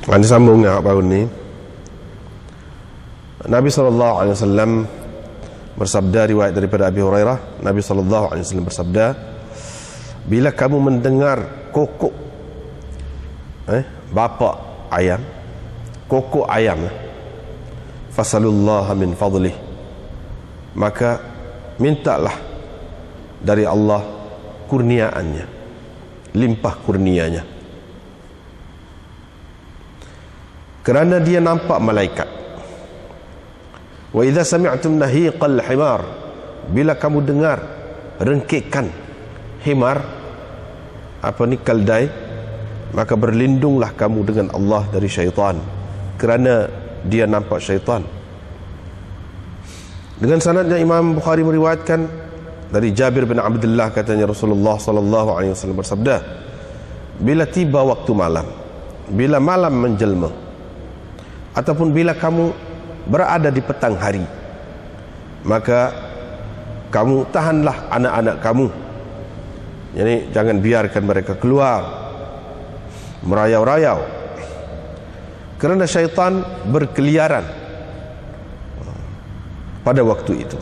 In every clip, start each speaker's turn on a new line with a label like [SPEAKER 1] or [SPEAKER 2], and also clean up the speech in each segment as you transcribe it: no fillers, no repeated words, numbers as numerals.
[SPEAKER 1] Ini sambung dengan baru ni. Nabi SAW bersabda, riwayat daripada Abi Hurairah, Nabi SAW bersabda, bila kamu mendengar kokok bapa ayam, kokok ayam, fasalullaha min fadlih, maka mintalah dari Allah kurniaannya, limpah kurnianya, kerana dia nampak malaikat. Wa idza sami'tum nahiqal himar, bila kamu dengar rengkikan himar, keldai, maka berlindunglah kamu dengan Allah dari syaitan, kerana dia nampak syaitan. Dengan sanadnya Imam Bukhari meriwayatkan dari Jabir bin Abdullah, katanya Rasulullah sallallahu alaihi wasallam bersabda, bila tiba waktu malam, bila malam menjelma, ataupun bila kamu berada di petang hari, maka kamu tahanlah anak-anak kamu. Jadi jangan biarkan mereka keluar merayau-rayau, kerana syaitan berkeliaran pada waktu itu.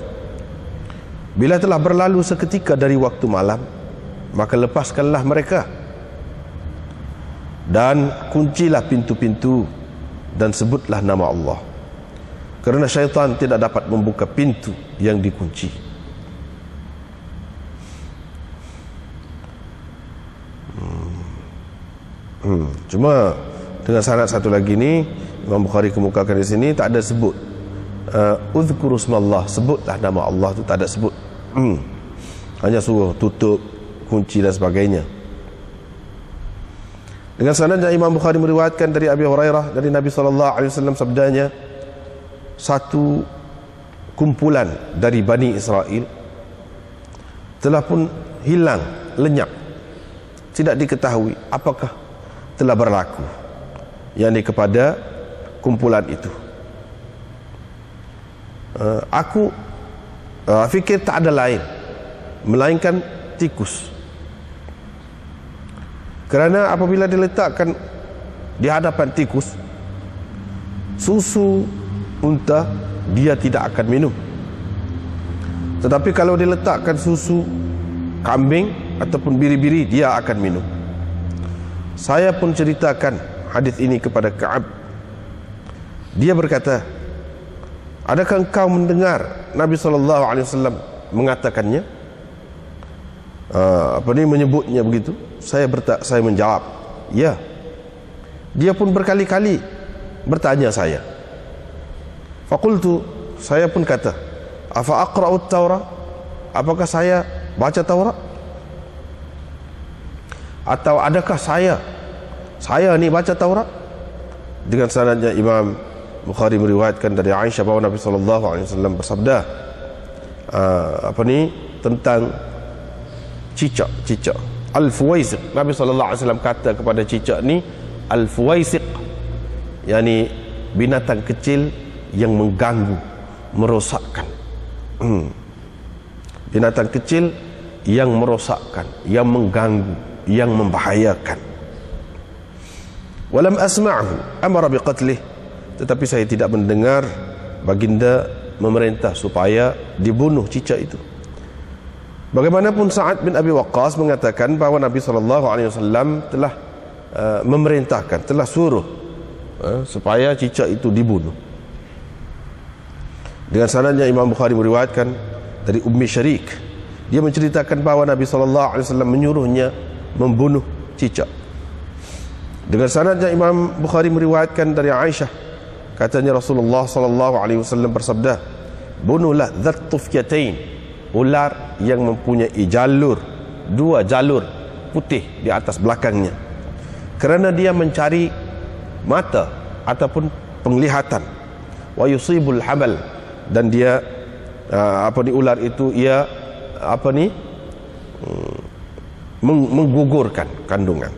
[SPEAKER 1] Bila telah berlalu seketika dari waktu malam, maka lepaskanlah mereka dan kuncilah pintu-pintu dan sebutlah nama Allah, kerana syaitan tidak dapat membuka pintu yang dikunci. Cuma dengan sanad satu lagi ni, Imam Bukhari kemukakan di sini tak ada sebut uzkuru smallah, sebutlah nama Allah tu tak ada sebut. Hanya suruh tutup, kunci dan sebagainya. Dengan sanadnya Imam Bukhari meriwayatkan dari Abi Hurairah, dari Nabi SAW sabdanya, satu kumpulan dari Bani Israel telah pun hilang, lenyap, tidak diketahui apakah telah berlaku, yakni kepada kumpulan itu. Aku fikir tak ada lain melainkan tikus, kerana apabila diletakkan di hadapan tikus susu unta, dia tidak akan minum. Tetapi kalau diletakkan susu kambing ataupun biri-biri, dia akan minum. Saya pun ceritakan hadis ini kepada Ka'ab. Dia berkata, adakah engkau mendengar Nabi SAW mengatakannya? Menyebutnya begitu? Saya menjawab, ya. Dia pun berkali-kali bertanya saya. Faqultu, saya pun kata, afa aqra'ut Taurat, apakah saya baca Taurat? Atau adakah saya ni baca Taurat? Dengan sanadnya Imam Bukhari meriwayatkan dari Aisyah bahawa Nabi SAW bersabda tentang cicak Al-Fuwaisiq. Nabi SAW kata kepada cicak ni Al-Fuwaisiq, yakni binatang kecil yang mengganggu, merosakkan. Binatang kecil yang merosakkan, yang mengganggu, yang membahayakan. Walam asma'hu amara biqatlih, tetapi saya tidak mendengar baginda memerintah supaya dibunuh cicak itu. Bagaimanapun Sa'ad bin Abi Waqqas mengatakan bahawa Nabi SAW telah memerintahkan, telah suruh supaya cicak itu dibunuh. Dengan sanadnya Imam Bukhari meriwayatkan dari Ummi Syarik, dia menceritakan bahawa Nabi SAW menyuruhnya membunuh cicak. Dengan sanadnya Imam Bukhari meriwayatkan dari Aisyah, katanya Rasulullah SAW bersabda, bunuhlah dzat tufyatain, ular yang mempunyai dua jalur putih di atas belakangnya, kerana dia mencari mata ataupun penglihatan. Wa yusibul habal, dan dia ular itu ia menggugurkan kandungan.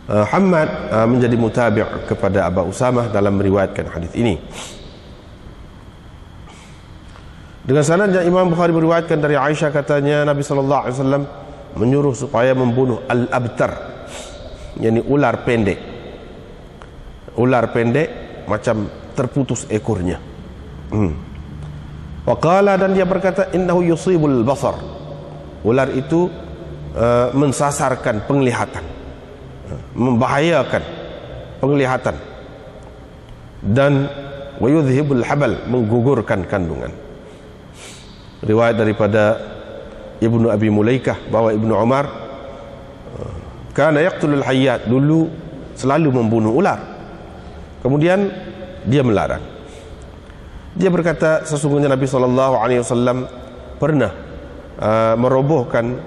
[SPEAKER 1] Hammad menjadi mutabi' kepada Abu Usamah dalam meriwayatkan hadis ini. Dengan sanad yang Imam Bukhari meriwayatkan dari Aisyah, katanya Nabi sallallahu alaihi wasallam menyuruh supaya membunuh al-abtar, yakni ular pendek. Ular pendek macam terputus ekornya. Waqala, dan dia berkata, innahu yusibul basar. Ular itu mensasarkan penglihatan, membahayakan penglihatan, dan wayudhibul habal, menggugurkan kandungan. Riwayat daripada Ibnu Abi Mulaikah bahwa Ibnu Umar kana yaqtulul hayyat, dulu selalu membunuh ular. Kemudian dia melarang. Dia berkata, sesungguhnya Nabi SAW pernah merobohkan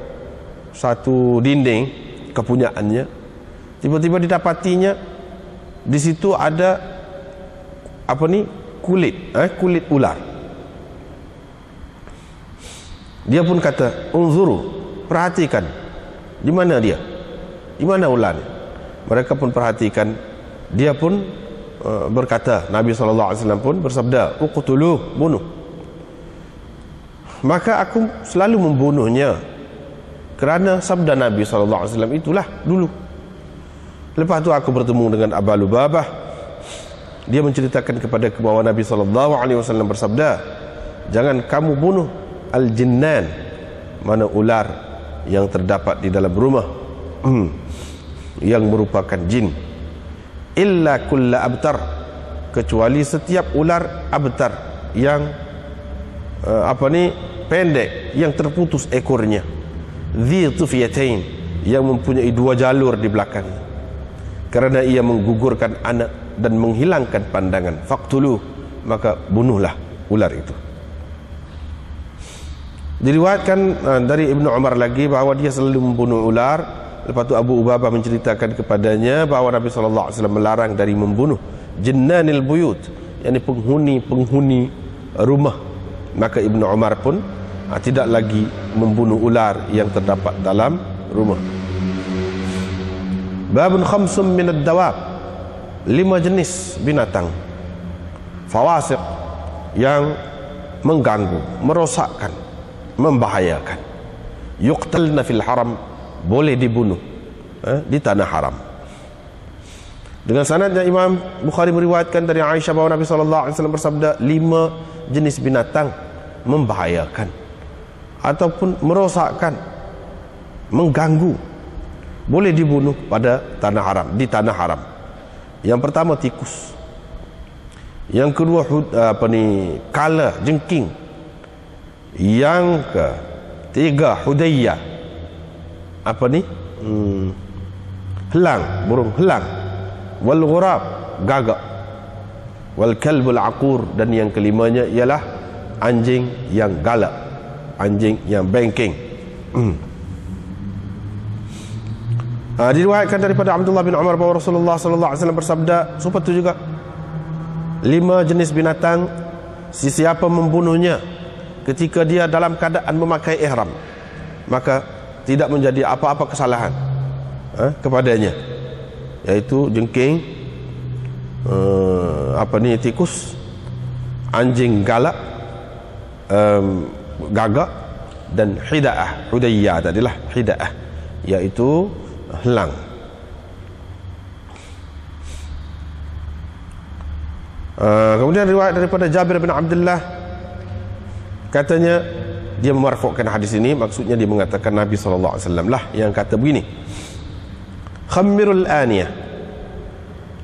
[SPEAKER 1] satu dinding kepunyaannya. Tiba-tiba didapatinya di situ ada kulit ular. Dia pun kata, unzuru, perhatikan, di mana dia, di mana ular. Mereka pun perhatikan. Dia pun berkata, Nabi SAW pun bersabda, uqtuluh, bunuh. Maka aku selalu membunuhnya kerana sabda Nabi SAW itulah dulu. Lepas tu aku bertemu dengan Aba Lubabah. Dia menceritakan kepada bahwa Nabi SAW bersabda, jangan kamu bunuh al-jinnan, mana ular yang terdapat di dalam rumah yang merupakan jin, illa kulla abtar, kecuali setiap ular abtar yang pendek, yang terputus ekornya, dhi tufiyatain, yang mempunyai dua jalur di belakang, kerana ia menggugurkan anak dan menghilangkan pandangan. Faqtuluh, maka bunuhlah ular itu. Diriwayatkan dari Ibnu Umar lagi bahawa dia selalu membunuh ular. Lepas tu Abu Ubabah menceritakan kepadanya bahawa Nabi SAW melarang dari membunuh jinnanil buyut, yakni penghuni rumah. Maka Ibnu Umar pun tidak lagi membunuh ular yang terdapat dalam rumah. Babun khamsum minad dawab, 5 jenis binatang fawasiq yang mengganggu, merosakkan, membahayakan. Yuqtalna fil haram, boleh dibunuh di tanah haram. Dengan sanadnya Imam Bukhari meriwayatkan dari Aisyah bahawa Nabi SAW bersabda, 5 jenis binatang membahayakan ataupun merosakkan, mengganggu, boleh dibunuh pada tanah haram, di tanah haram. Yang pertama tikus. Yang kedua kala, jengking. Yang ketiga hudayya, helang, burung helang. Wal ghurab, gagak. Wal kalbul aqur, dan yang kelimanya ialah anjing yang galak, anjing yang bengking. Diriwayatkan daripada Abdullah bin Umar bahawa Rasulullah SAW bersabda, seperti juga 5 jenis binatang, sesiapa membunuhnya ketika dia dalam keadaan memakai ihram, maka tidak menjadi apa-apa kesalahan kepadanya, yaitu jengking, tikus, anjing galak, gagak, dan hida'ah, hudayya tadilah, hida'ah, yaitu helang. Kemudian riwayat daripada Jabir bin Abdullah, katanya dia memarfukkan hadis ini, maksudnya dia mengatakan Nabi SAW lah yang kata begini, khammirul aniyah,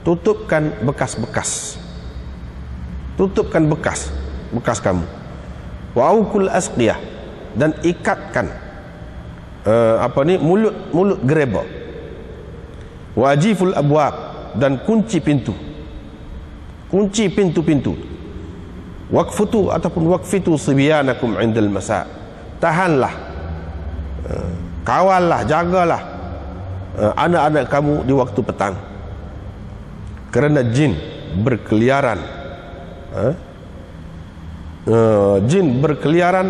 [SPEAKER 1] tutupkan bekas-bekas, tutupkan bekas kamu. Wa aukul asqiyah, dan ikatkan mulut gereba. Wajiful abwab, dan kunci pintu, kunci pintu-pintu. Waqfutu ataupun waqfitu sibyanakum indal masa, tahanlah, kawallah, jagalah anak-anak kamu di waktu petang, kerana jin berkeliaran, jin berkeliaran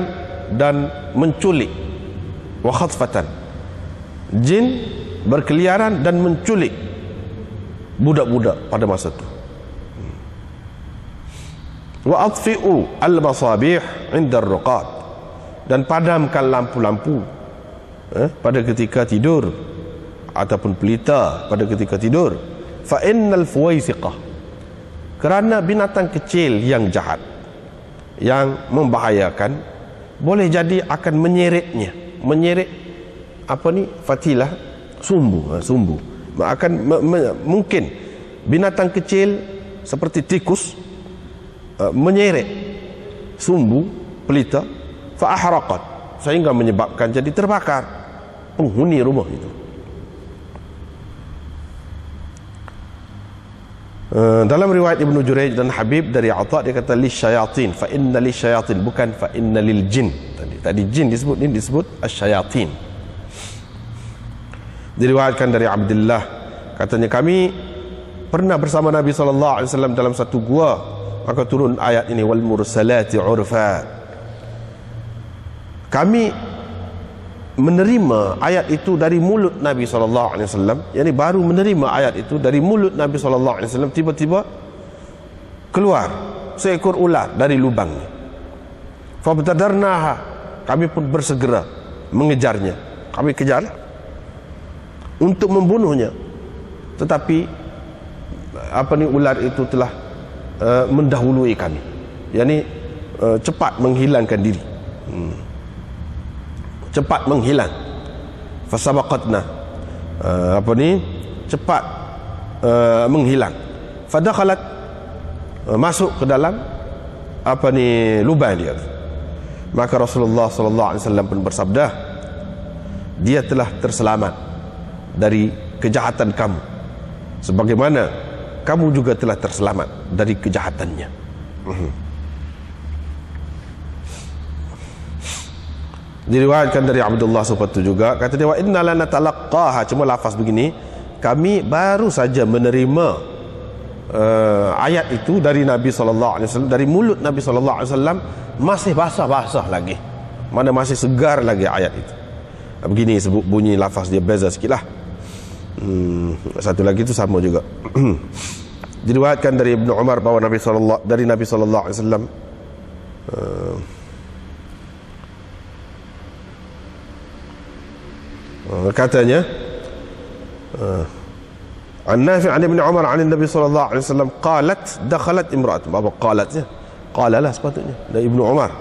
[SPEAKER 1] dan menculik. Wa khatfatan, jin berkeliaran dan menculik budak-budak pada masa itu. Wa atfi'u al-masabih 'inda ar-ruqad, dan padamkan lampu-lampu pada ketika tidur ataupun pelita pada ketika tidur. Fa innal fuwaisiqah, kerana binatang kecil yang jahat, yang membahayakan, boleh jadi akan menyeret fatilah, sumbu akan mungkin binatang kecil seperti tikus menyeret sumbu pelita, fa ahraqat, sehingga menyebabkan jadi terbakar penghuni rumah itu. Dalam riwayat Ibnu Jurayj dan Habib dari Atha, dia kata lisyayatin, fa inna lisyayatin, bukan fa inna lil jin. Tadi jin disebut, ini disebut asyayatin. Diriwayatkan dari Abdullah, katanya kami pernah bersama Nabi SAW dalam satu gua, maka turun ayat ini, wal mursalati urfa. Kami menerima ayat itu dari mulut Nabi SAW, yakni baru menerima ayat itu dari mulut Nabi SAW, tiba-tiba keluar seekor ular dari lubangnya. Fabtadarnaha, kami pun bersegera mengejarnya, kami kejar untuk membunuhnya, tetapi ular itu telah mendahului kami, yakni cepat menghilangkan diri, cepat menghilang. Fasabaqatna, cepat menghilang. Fadakhalat, masuk ke dalam lubang dia. Maka Rasulullah SAW pun bersabda, dia telah terselamat dari kejahatan kamu, sebagaimana kamu juga telah terselamat dari kejahatannya. Diriwayatkan dari Abdullah seperti itu juga, kata dia, wa inna lana talaqqaha, cuma lafaz begini, kami baru saja menerima ayat itu dari Nabi SAW, dari mulut Nabi SAW, masih basah-basah lagi, mana masih segar lagi ayat itu. Begini bunyi lafaz dia, beza sikit lah. Satu lagi itu sama juga. Diriwayatkan dari Ibnu Umar bahwa Nabi SAW katanya, an Nafi' an Ibn Umar an Nabi sallallahu alaihi wasallam qalat dakhalat imra'atun, apa qalatnya, qalalah sepatutnya dari Ibnu Umar,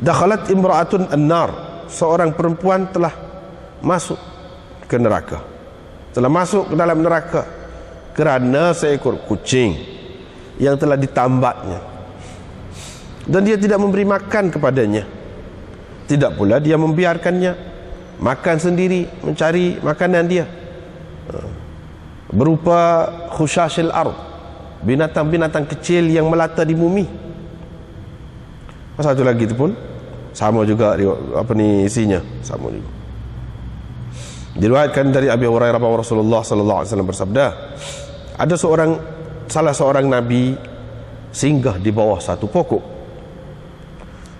[SPEAKER 1] dakhalat imra'atun an-nar, seorang perempuan telah masuk ke neraka, telah masuk ke dalam neraka kerana seekor kucing yang telah ditambatnya, dan dia tidak memberi makan kepadanya, tidak pula dia membiarkannya makan sendiri, mencari makanan dia, berupa khusyashil ard, binatang-binatang kecil yang melata di bumi. Satu lagi itu pun sama juga, isinya sama juga. Diriwayatkan dari Abi Hurairah bahwa Rasulullah SAW bersabda, ada salah seorang nabi singgah di bawah satu pokok.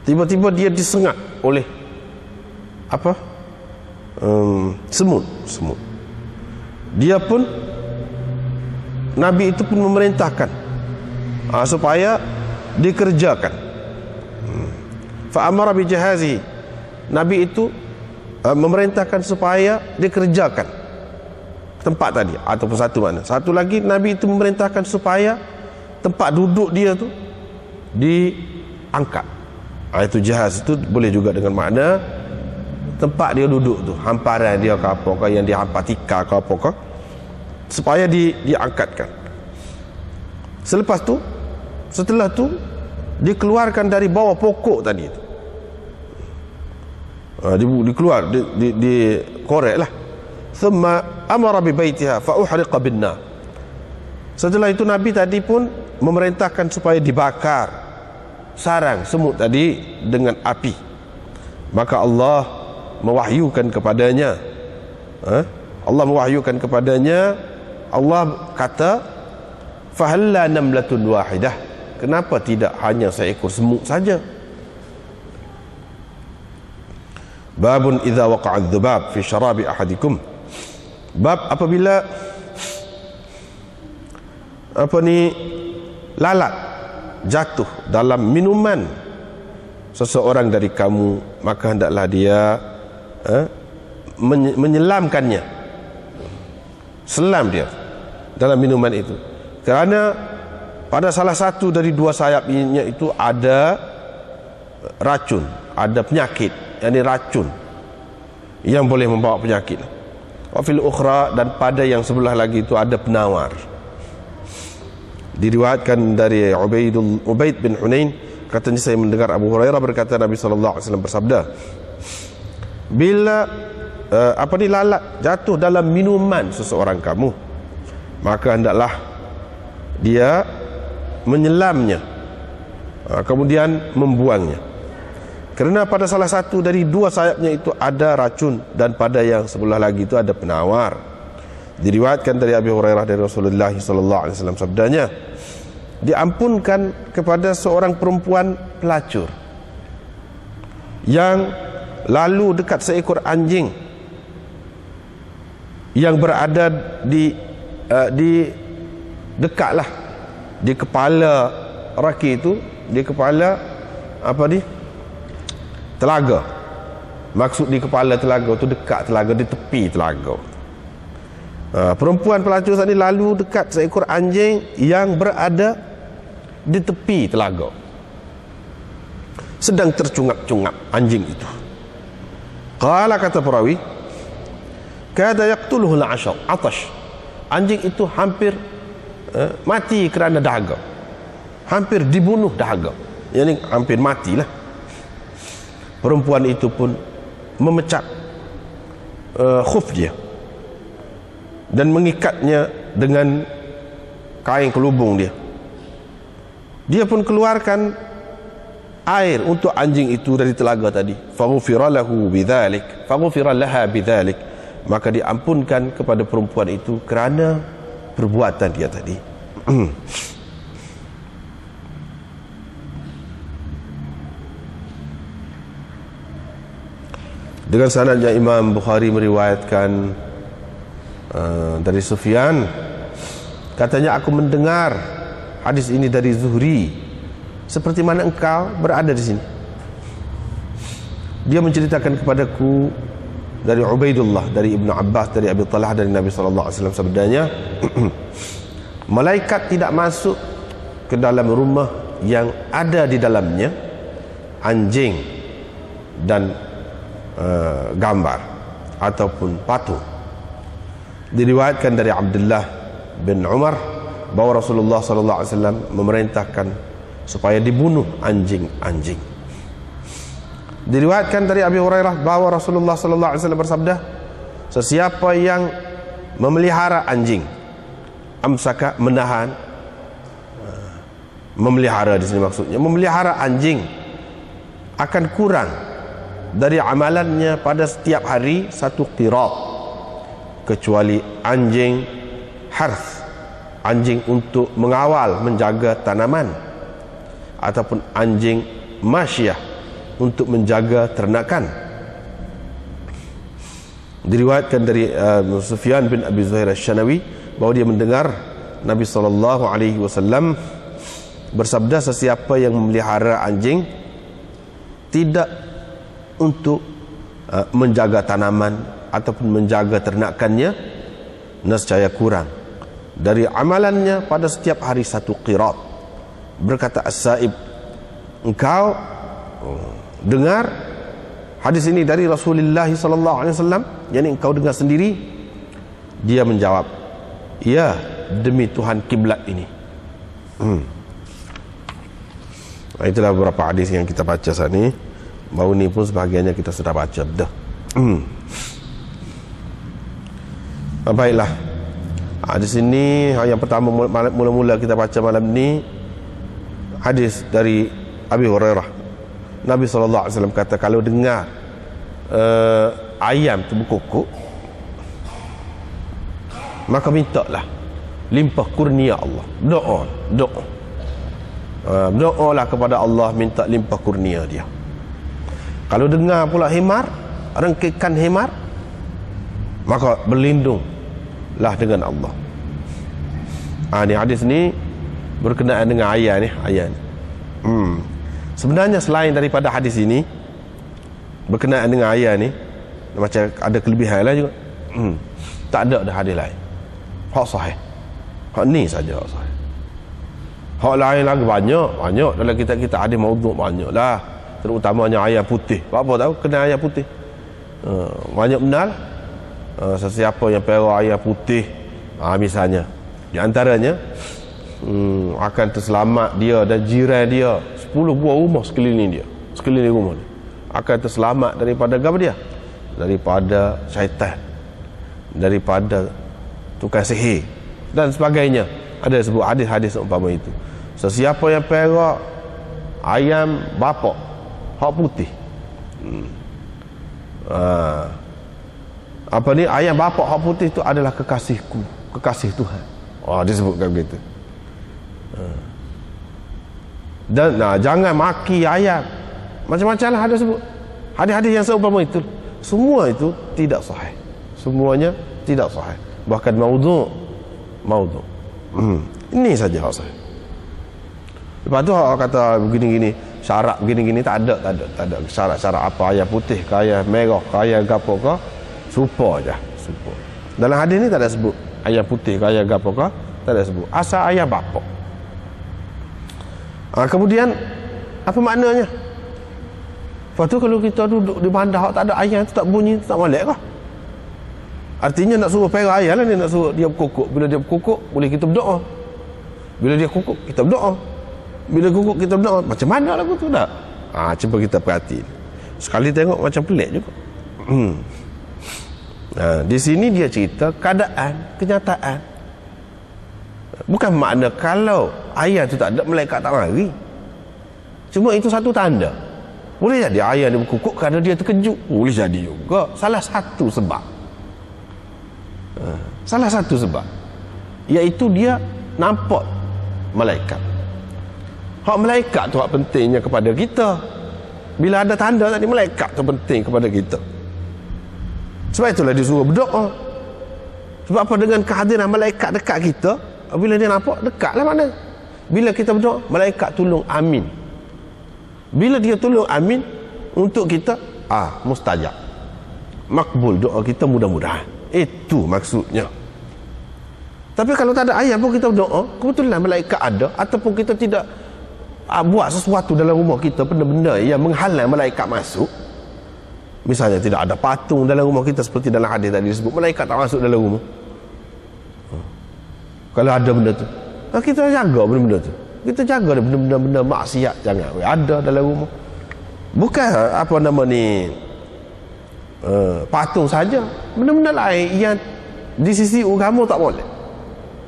[SPEAKER 1] Tiba-tiba dia disengat oleh semut. Dia pun, Nabi itu pun memerintahkan supaya dikerjakan. Fa amara bi jahazi, Nabi itu memerintahkan supaya dikerjakan tempat tadi, ataupun satu mana. Satu lagi, Nabi itu memerintahkan supaya tempat duduk dia tu diangkat. Itu jahaz, itu boleh juga dengan makna tempat dia duduk tu, hamparan dia ke apa ke, yang dia hampa tikar ke apa ke, supaya diangkatkan. Setelah tu dikeluarkan dari bawah pokok tadi tu, dikeluar, dikorek lah. Thumma amara bi baitiha fa uhriqa bin nar. Setelah itu Nabi tadi pun memerintahkan supaya dibakar sarang semut tadi dengan api. Maka Allah mewahyukan kepadanya, Allah kata, fahalla namlatun wahidah, kenapa tidak hanya seekor semut saja. Babun idza waqa'a adh-dhubab fi syarabi ahadikum, bab apabila lalat jatuh dalam minuman seseorang dari kamu, maka hendaklah dia menyelamkannya, selam dia dalam minuman itu, kerana pada salah satu dari dua sayapnya itu ada racun, ada penyakit, yakni racun yang boleh membawa penyakit. Wa fil ukhra, dan pada yang sebelah lagi itu ada penawar. Diriwayatkan dari Ubaid bin Hunain, katanya saya mendengar Abu Hurairah berkata, Nabi SAW bersabda, bila lalat jatuh dalam minuman seseorang kamu, maka hendaklah dia menyelamnya, kemudian membuangnya, kerana pada salah satu dari dua sayapnya itu ada racun, dan pada yang sebelah lagi itu ada penawar. Diriwayatkan dari Abi Hurairah dari Rasulullah SAW sabdanya, diampunkan kepada seorang perempuan pelacur yang lalu dekat seekor anjing yang berada di dekatlah di kepala lelaki itu, di kepala telaga. Maksud di kepala telaga itu dekat telaga, di tepi telaga. Perempuan pelacur tadi lalu dekat seekor anjing yang berada di tepi telaga, sedang tercungap-cungap anjing itu. Qala, kata perawi, kada yaqtuluhu al-'atash, anjing itu hampir mati kerana dahaga, hampir dibunuh dahaga, yakni hampir matilah. Perempuan itu pun memecat khuf dia dan mengikatnya dengan kain kelubung dia. Dia pun keluarkan air untuk anjing itu dari telaga tadi. Faghfira lahu bidzalik, faghfira laha bidzalik, maka diampunkan kepada perempuan itu kerana perbuatan dia tadi. Dengan sanadnya Imam Bukhari meriwayatkan dari Sufyan, katanya, aku mendengar hadis ini dari Zuhri seperti mana engkau berada di sini. Dia menceritakan kepadaku dari Ubaidullah, dari Ibnu Abbas, dari Abi Talha, dari Nabi SAW sabdanya, malaikat tidak masuk ke dalam rumah yang ada di dalamnya anjing dan gambar ataupun patung. Diriwayatkan dari Abdullah bin Umar bahawa Rasulullah SAW memerintahkan supaya dibunuh anjing-anjing. Diriwayatkan dari Abi Hurairah bahawa Rasulullah SAW bersabda, sesiapa yang memelihara anjing, amsaka, menahan, memelihara di sini maksudnya memelihara anjing, akan kurang dari amalannya pada setiap hari 1 qirat, kecuali anjing harth, anjing untuk mengawal, menjaga tanaman, ataupun anjing masyah untuk menjaga ternakan. Diriwayatkan dari Sufyan bin Abi Zuhair Asy-Syanawi bahawa dia mendengar Nabi SAW bersabda, sesiapa yang memelihara anjing tidak untuk menjaga tanaman ataupun menjaga ternakannya, nescaya kurang dari amalannya pada setiap hari 1 qirat. Berkata As-Sa'ib, engkau dengar hadis ini dari Rasulullah SAW, yakni engkau dengar sendiri? Dia menjawab, ya, demi Tuhan kiblat ini. Itulah beberapa hadis yang kita baca saat ini. Baru ni pun sebahagiannya kita sudah baca dah. Baiklah. Di sini yang pertama mula-mula kita baca malam ni hadis dari Abi Hurairah. Nabi SAW kata, kalau dengar ayam tu berkokok, maka mintalah limpah kurnia Allah. Doalah kepada Allah, minta limpah kurnia dia. Kalau dengar pula himar, rengkikan himar, maka berlindunglah dengan Allah. Ni hadis ni berkenaan dengan ayat ni. Sebenarnya selain daripada hadis ini berkenaan dengan ayat ni, macam ada kelebihan lah juga. Tak ada hadis lain hak sahih. Hak ni saja hak sahih. Hak lain lagi banyak dalam kitab-kitab hadis maudhu' banyak lah, terutamanya ayat putih. Apa tahu kena ayat putih? Banyak benar lah. Sesiapa yang perah ayat putih, misalnya di antaranya akan terselamat dia dan jiran dia, 10 buah rumah sekeliling rumah dia akan terselamat daripada apa dia? Daripada syaitan, daripada tukang sihir dan sebagainya. Ada sebut hadis-hadis umpama itu. Sesiapa yang perak ayam bapak hak putih, apa ni, ayam bapak hak putih itu adalah kekasihku, kekasih Tuhan. Disebutkan begitu. Dan jangan maki ayam, macam-macam lah ada sebut. Hadis-hadis yang seumpama itu, semua itu tidak sahih. Semuanya tidak sahih, bahkan maudhu'. Ini saja hak sahih. Lepas tu hak kata begini-gini, syarat begini-gini tak ada syarat-syarat apa, ayat putih ke ayat merah ke ayat gapo ke, serupa je, serupa. Dalam hadis ni tak ada sebut ayat putih ke ayat gapo ke, tak ada sebut, asal ayat bapak. Kemudian apa maknanya? Lepas tu kalau kita duduk di bandar tak ada ayat tu, tak bunyi, tak molek kah? Artinya nak suruh perah ayat lah ni, nak suruh dia berkukuk. Bila dia berkukuk boleh kita berdoa, bila dia kukuk kita berdoa, bila kukuk kita berdoa. Macam mana lagu tu tak? Cuba kita perhati sekali, tengok macam pelik juga. Di sini dia cerita keadaan, kenyataan. Bukan makna kalau ayat tu tak ada, malaikat tak mari. Cuma itu satu tanda. Boleh jadi ayat dia berkukuk kerana dia terkejut, boleh jadi juga. Salah satu sebab, iaitu dia nampak malaikat. Hak malaikat tu hak pentingnya kepada kita. Bila ada tanda tadi, malaikat tu penting kepada kita. Sebab itulah dia suruh berdoa. Sebab apa? Dengan kehadiran malaikat dekat kita, bila dia nampak, dekatlah mana. Bila kita berdoa, malaikat tolong amin. Bila dia tolong amin untuk kita, mustajab, makbul doa kita mudah-mudahan. Itu maksudnya. Tapi kalau tak ada ayat pun kita berdoa, kebetulan malaikat ada, ataupun kita tidak buat sesuatu dalam rumah kita, benda-benda yang menghalang malaikat masuk. Misalnya tidak ada patung dalam rumah kita, seperti dalam hadis tadi disebut malaikat tak masuk dalam rumah. Kalau ada benda tu, kita jaga benda-benda tu. Kita jaga benda-benda maksiat, jangan ada dalam rumah. Bukan apa nama ni, patung saja, benda-benda lain yang di sisi agama tak boleh.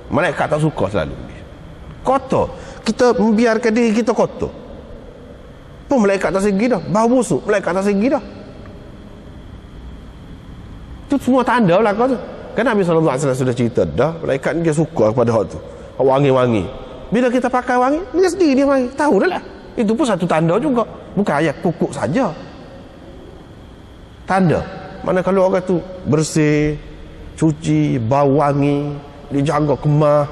[SPEAKER 1] Malaikat tak suka selalu. Kotor. Kita membiarkan diri kita kotor, pun malaikat tak segi dah. Bau busuk, malaikat tak segi dah. Itu semua tanda belakang tu. Kan Nabi SAW sudah cerita dah, malaikat ni dia suka kepada hal tu, wangi-wangi. Bila kita pakai wangi, dia sendiri dia wangi. Tahu dah lah. Itu pun satu tanda juga. Bukan ayat kukuk saja. Tanda. Mana kalau orang tu bersih, cuci, bau wangi, dijaga kemah,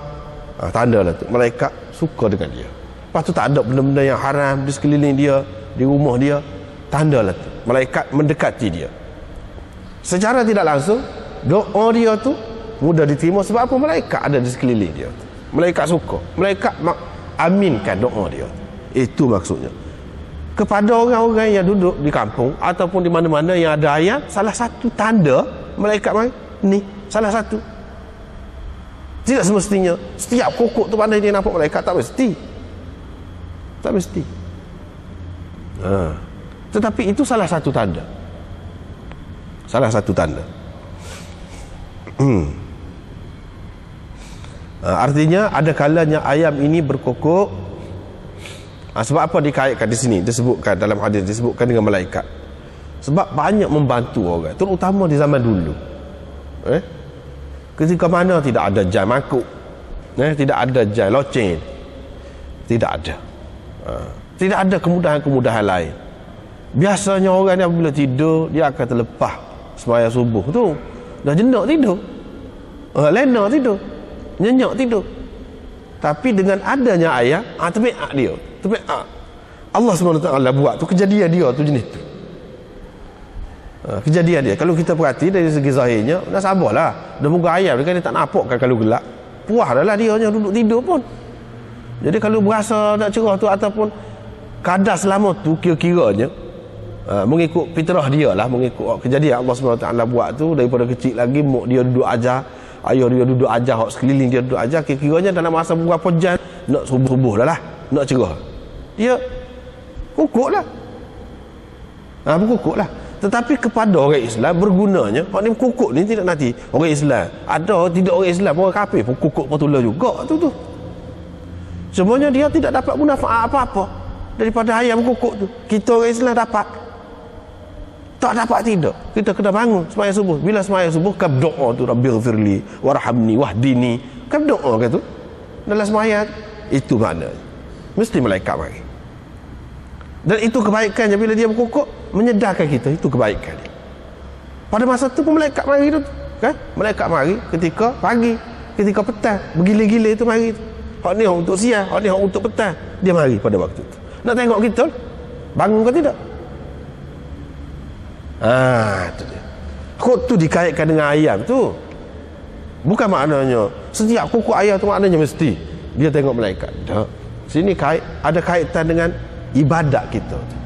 [SPEAKER 1] tanda lah tu. Malaikat suka dengan dia. Lepas tu tak ada benda-benda yang haram di sekeliling dia, di rumah dia. Tanda lah tu. Malaikat mendekati dia. Secara tidak langsung, doa dia tu mudah diterima. Sebab apa? Malaikat ada di sekeliling dia. Malaikat suka, malaikat aminkan doa dia. Itu maksudnya. Kepada orang-orang yang duduk di kampung ataupun di mana-mana yang ada ayat, salah satu tanda malaikat mai ni, salah satu. Tidak semestinya setiap kukuk tu pandai dia nampak malaikat, tak mesti. Tak mesti. Tetapi itu salah satu tanda. Salah satu tanda. Artinya ada kalanya ayam ini berkokok. Sebab apa dikaitkan di sini? Disebutkan dalam hadis, disebutkan dengan malaikat. Sebab banyak membantu orang, terutama di zaman dulu. Ketika mana tidak ada jam makuk, tidak ada jam loceng, tidak ada. Tidak ada kemudahan-kemudahan lain. Biasanya orang ni apabila tidur, dia akan terlepas sembahyang subuh tu, dah jenak tidur, lena tidur, nyenyak tidur. Tapi dengan adanya ayam, tabiat dia. Tabiat Allah SWT buat tu, kejadian dia tu jenis tu. Kejadian dia. Kalau kita perhati dari segi zahirnya, dah sabarlah. Dah muka ayam dia kan dia tak nampak kan kalau gelap. Puas dah lah dia hanya duduk tidur pun. Jadi kalau berasa tak cerah tu ataupun kadar selama tu kira-kiranya mengikut fitrah dia lah, mengikut kejadian Allah SWT buat tu, daripada kecil lagi mak dia duduk ajar, ayah dia duduk ajar, hak sekeliling dia duduk ajar, kira-kiranya dalam masa beberapa jam nak subuh-subuh dah lah, nak cerah, dia kukuk lah, berkukuk lah. Tetapi kepada orang Islam bergunanya, hak ni kukuk ni tidak nanti orang Islam ada, tidak orang Islam, orang kafir pun kukuk petula juga tu. Semuanya dia tidak dapat manfaat apa-apa daripada ayam kukuk tu. Kita orang Islam dapat. Tak dapat tidak. Kita kena bangun sembahyang subuh. Bila sembahyang subuh, kab doa tu, Rabbighfirli warhamni wahdini. Kab doa ke tu? Dalam sembahyang itu maknanya. Mesti malaikat mari. Dan itu kebaikannya bila dia berkukuk, menyedarkan kita, itu kebaikan dia. Pada masa tu pun malaikat mari tu, kan? Malaikat mari ketika pagi, ketika petang, bergila-gila itu mari tu. Hak ni untuk siang, hak ni untuk petang, dia mari pada waktu tu. Nak tengok kita bangun ke tidak? Itu dia. Kok tu dikaitkan dengan ayam tu. Bukan maknanya setiap kukuk ayam tu maknanya mesti dia tengok malaikat. Tak. Sini ada kaitan dengan ibadat kita tu.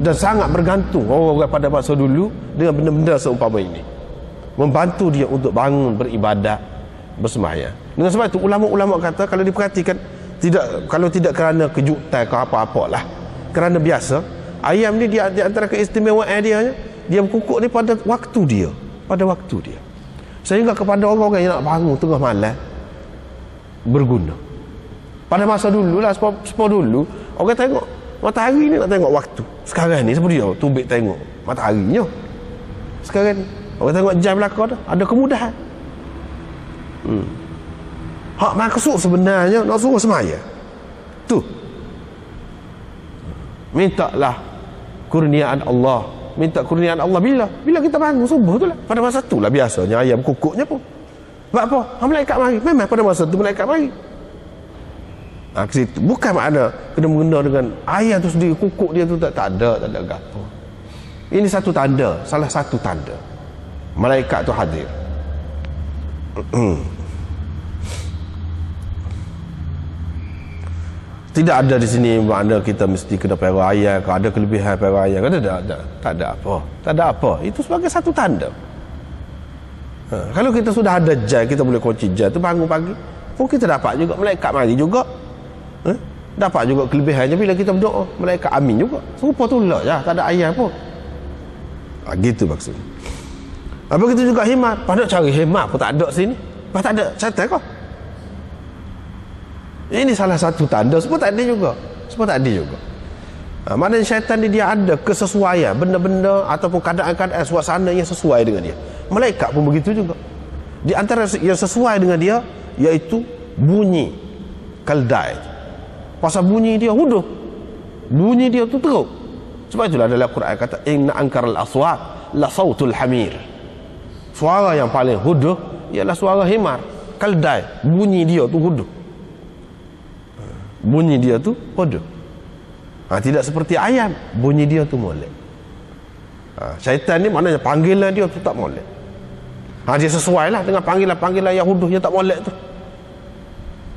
[SPEAKER 1] Dan sangat bergantung orang-orang pada masa dulu dengan benda-benda seumpama ini. Membantu dia untuk bangun beribadat, bersembahyang. Dengan sebab itu ulama-ulama kata kalau diperhatikan, kalau tidak kerana kejutan ke apa-apalah, kerana biasa, ayam ni di antara keistimewaan dia berkukuk ni pada waktu dia, sehingga kepada orang-orang yang nak bangun tengah malam berguna. Pada masa dulu lah, sepuluh dulu orang tengok matahari ni, nak tengok waktu. Sekarang ni seperti dia tubik tengok mataharinya. Sekarang ni orang tengok jam belakang dah ada kemudahan. Hak maksud sebenarnya nak suruh sembahyang tu, mintalah kurniaan Allah, minta kurniaan Allah bila kita bangun subuh tu lah. Pada masa tu lah biasanya ayam kukuknya pun. Sebab apa? Malaikat mari. Memang pada masa tu malaikat mari. Ke situ. Bukan makna kena mengena dengan ayam tu sendiri, kukuk dia tu tak ada gapo. Ini satu tanda, salah satu tanda malaikat tu hadir. Tidak ada di sini makna kita mesti kena pelihara ayam, kalau ada kelebihan pelihara ayam, tak ada apa. Tak ada apa. Itu sebagai satu tanda. Kalau kita sudah ada jam, kita boleh kunci jam tu, bangun pagi pun kita dapat juga malaikat mari juga. Dapat juga kelebihannya bila kita berdoa, malaikat amin juga. Serupa tu lah ya, tak ada ayam pun. Gitu maksudnya. Apa kita juga himar, pada cari himar pun tak ada sini. Tak ada catat kau. Ini salah satu tanda. Semua tak ada juga. Maknanya syaitan ni dia ada kesesuaian benda-benda ataupun keadaan-keadaan suasana yang sesuai dengan dia. Malaikat pun begitu juga. Di antara yang sesuai dengan dia iaitu bunyi kaldai. Pasal bunyi dia huduh, bunyi dia tu teruk. Sebab itulah dalam Quran kata inna ankaral aswat la sautul hamir. Suara yang paling huduh ialah suara himar, kaldai. Bunyi dia tu huduh. Bunyi dia tu huduh. Tidak seperti ayam, bunyi dia tu molek. Syaitan ni maknanya panggilan dia tu tak molek. Dia sesuai lah dengan panggilan-panggilan yang huduh yang tak molek tu.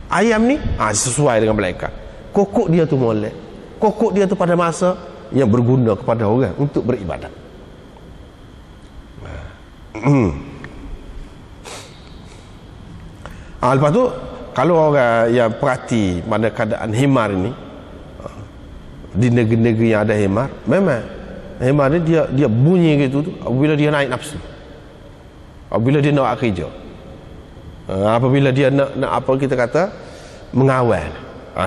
[SPEAKER 1] Ayam ni sesuai dengan malaikat. Kokok dia tu molek. Kokok dia tu pada masa yang berguna kepada orang untuk beribadat. Lepas tu kalau orang yang perhati pada keadaan himar ni, di negeri-negeri yang ada himar, memang himar ni dia bunyi gitu tu apabila dia naik nafsu, apabila dia nak kerja, apabila dia nak apa kita kata mengawal,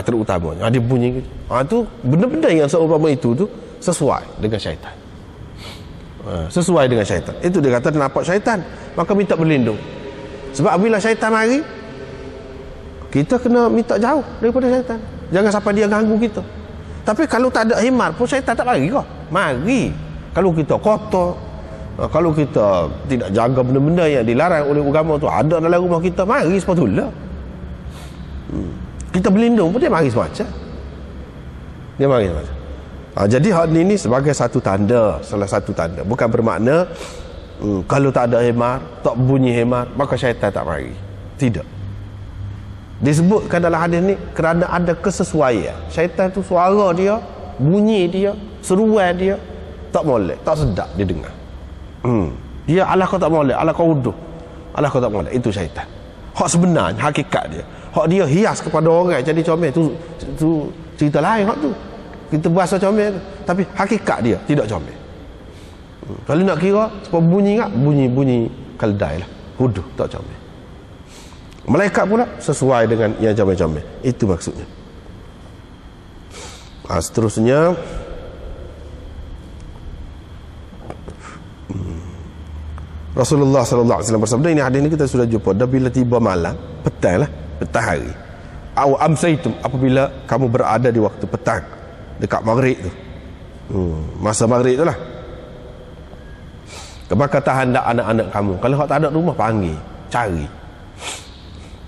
[SPEAKER 1] terutamanya dia bunyi gitu. Tu benda-benda yang seumpama itu tu sesuai dengan syaitan. Sesuai dengan syaitan. Itu dia kata nampak syaitan, maka minta berlindung. Sebab apabila syaitan mari, kita kena minta jauh daripada syaitan. Jangan sampai dia ganggu kita. Tapi kalau tak ada himar pun syaitan tak mari kau. Mari. Kalau kita kotor, kalau kita tidak jaga benda-benda yang dilarang oleh agama tu ada dalam rumah kita, mari sepatutnya. Kita berlindung pun dia mari semacam. Dia mari semacam. Jadi hal ini sebagai satu tanda, salah satu tanda. Bukan bermakna kalau tak ada hemar, tak bunyi hemar, maka syaitan tak mari. Tidak. Disebutkan dalam hadis ni kerana ada kesesuaian. Syaitan tu suara dia, bunyi dia, seruan dia tak molek, tak sedap dia dengar. Dia alah kau tak molek, alah kau uduh, alah kau tak molek, itu syaitan. Hak sebenarnya, hakikat dia. Hak dia hias kepada orang jadi comel tu cerita lain hak tu. Kita berasa comel tu. Tapi hakikat dia tidak comel. Kalau nak kira sebab bunyi tak? Bunyi keldai lah. Huduh, tak comel. Malaikat pula sesuai dengan yang comel-comel. Itu maksudnya. Seterusnya Rasulullah sallallahu alaihi wasallam bersabda, ini hadis ni kita sudah jumpa. Dan bila tiba malam, petang lah, petang hari. Aw amsaitum, apabila kamu berada di waktu petang, dekat maghrib tu. Masa maghrib tu lah. Maka tahan dak anak-anak kamu. Kalau hak tak ada rumah, panggil, cari.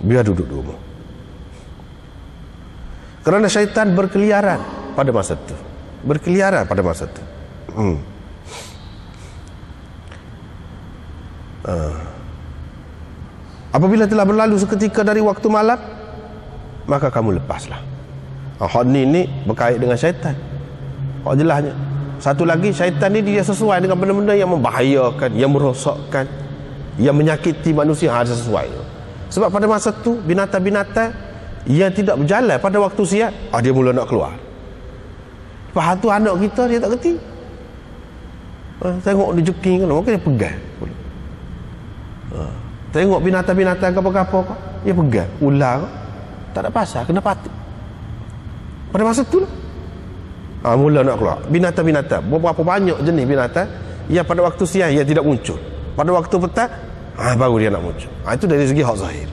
[SPEAKER 1] Biar duduk di rumah. Kerana syaitan berkeliaran pada masa tu. Berkeliaran pada masa tu. Apabila telah berlalu seketika dari waktu malam, maka kamu lepaslah. Hak ni berkait dengan syaitan. Hak jelasnya. Satu lagi, syaitan ni dia sesuai dengan benda-benda yang membahayakan, yang merosakkan, yang menyakiti manusia. Ada sesuai. Sebab pada masa tu binatang-binatang yang tidak berjalan pada waktu siang, dia mula nak keluar. Lepas tu anak kita dia tak kerti. Tengok dia jeking kan, maka dia pegang. Tengok binatang-binatang apa-apa kau, dia pegang. Ular kau, tak ada pasal, kena patut. Pada masa tu lah. Mula nak keluar. Binatang-binatang, berapa banyak jenis binatang yang pada waktu siang ia tidak muncul. Pada waktu petang, baru dia nak muncul. Itu dari segi hak zahir.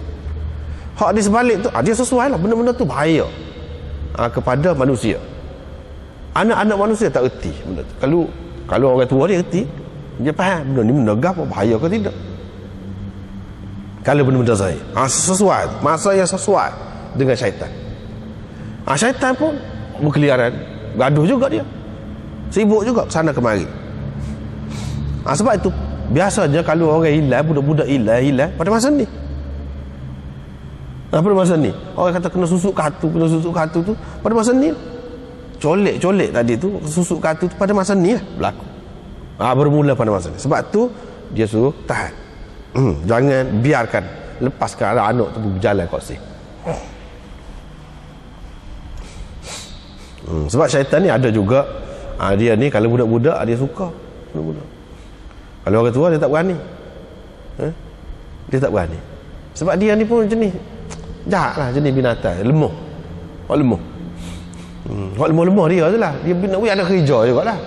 [SPEAKER 1] Hak di sebalik tu, dia sesuai lah. Benda-benda tu bahaya kepada manusia. Anak-anak manusia tak erti benda tu. Kalau orang tua dia erti, dia faham benda ni menegah apa bahaya ke tidak. Kalau benda-benda zahir, sesuai, masa yang sesuai dengan syaitan. Syaitan pun berkeliaran, gaduh juga dia, sibuk juga sana kemari. Sebab itu biasanya kalau orang hilang, budak-budak hilang pada masa ni. Pada masa ni orang kata kena susuk katu tu pada masa ni. Colek tadi tu, susuk katu tu pada masa ni lah berlaku. Bermula pada masa ni. Sebab tu dia suruh tahan. Jangan biarkan, lepaskan anak tu berjalan kat sini. Sebab syaitan ni ada juga, dia ni kalau budak-budak dia suka budak-budak. Kalau orang tua dia tak berani. Dia tak berani. Sebab dia ni pun jenis jahat lah, jenis binatang lemah. Hak lemah. Hak lemah dia je lah. Dia nak ada kerja juga lah.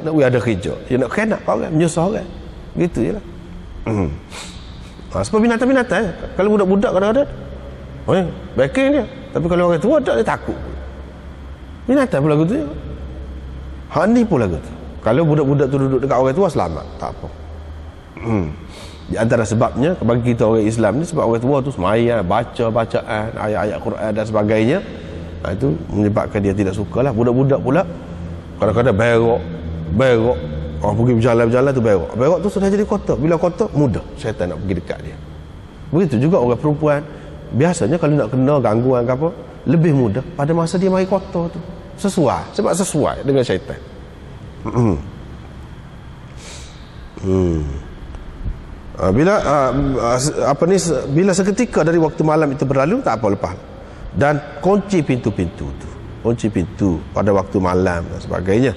[SPEAKER 1] Nak ada kerja. Dia nak kena orang, menyusah orang. Gitu je lah. Sebab binatang-binatang kalau budak-budak kadang-kadang backing dia. Tapi kalau orang tua tak, dia takut. Binatang pun lagu tu. Hak ni pun lagu tu. Kalau budak-budak tu duduk dekat orang tua, selamat, tak apa. Di antara sebabnya bagi kita orang Islam ni, sebab orang tua tu sembahyang, baca bacaan ayat-ayat Quran dan sebagainya, itu menyebabkan dia tidak suka lah. Budak-budak pula kadang-kadang berok orang pergi berjalan-berjalan tu berok tu sudah jadi kotor. Bila kotor, mudah syaitan nak pergi dekat dia. Begitu juga orang perempuan, biasanya kalau nak kena gangguan ke apa, lebih mudah pada masa dia mari kotor tu. Sebab sesuai dengan syaitan. Bila seketika dari waktu malam itu berlalu, tak apa, lepas. Dan kunci pintu-pintu tu, kunci pintu pada waktu malam dan sebagainya.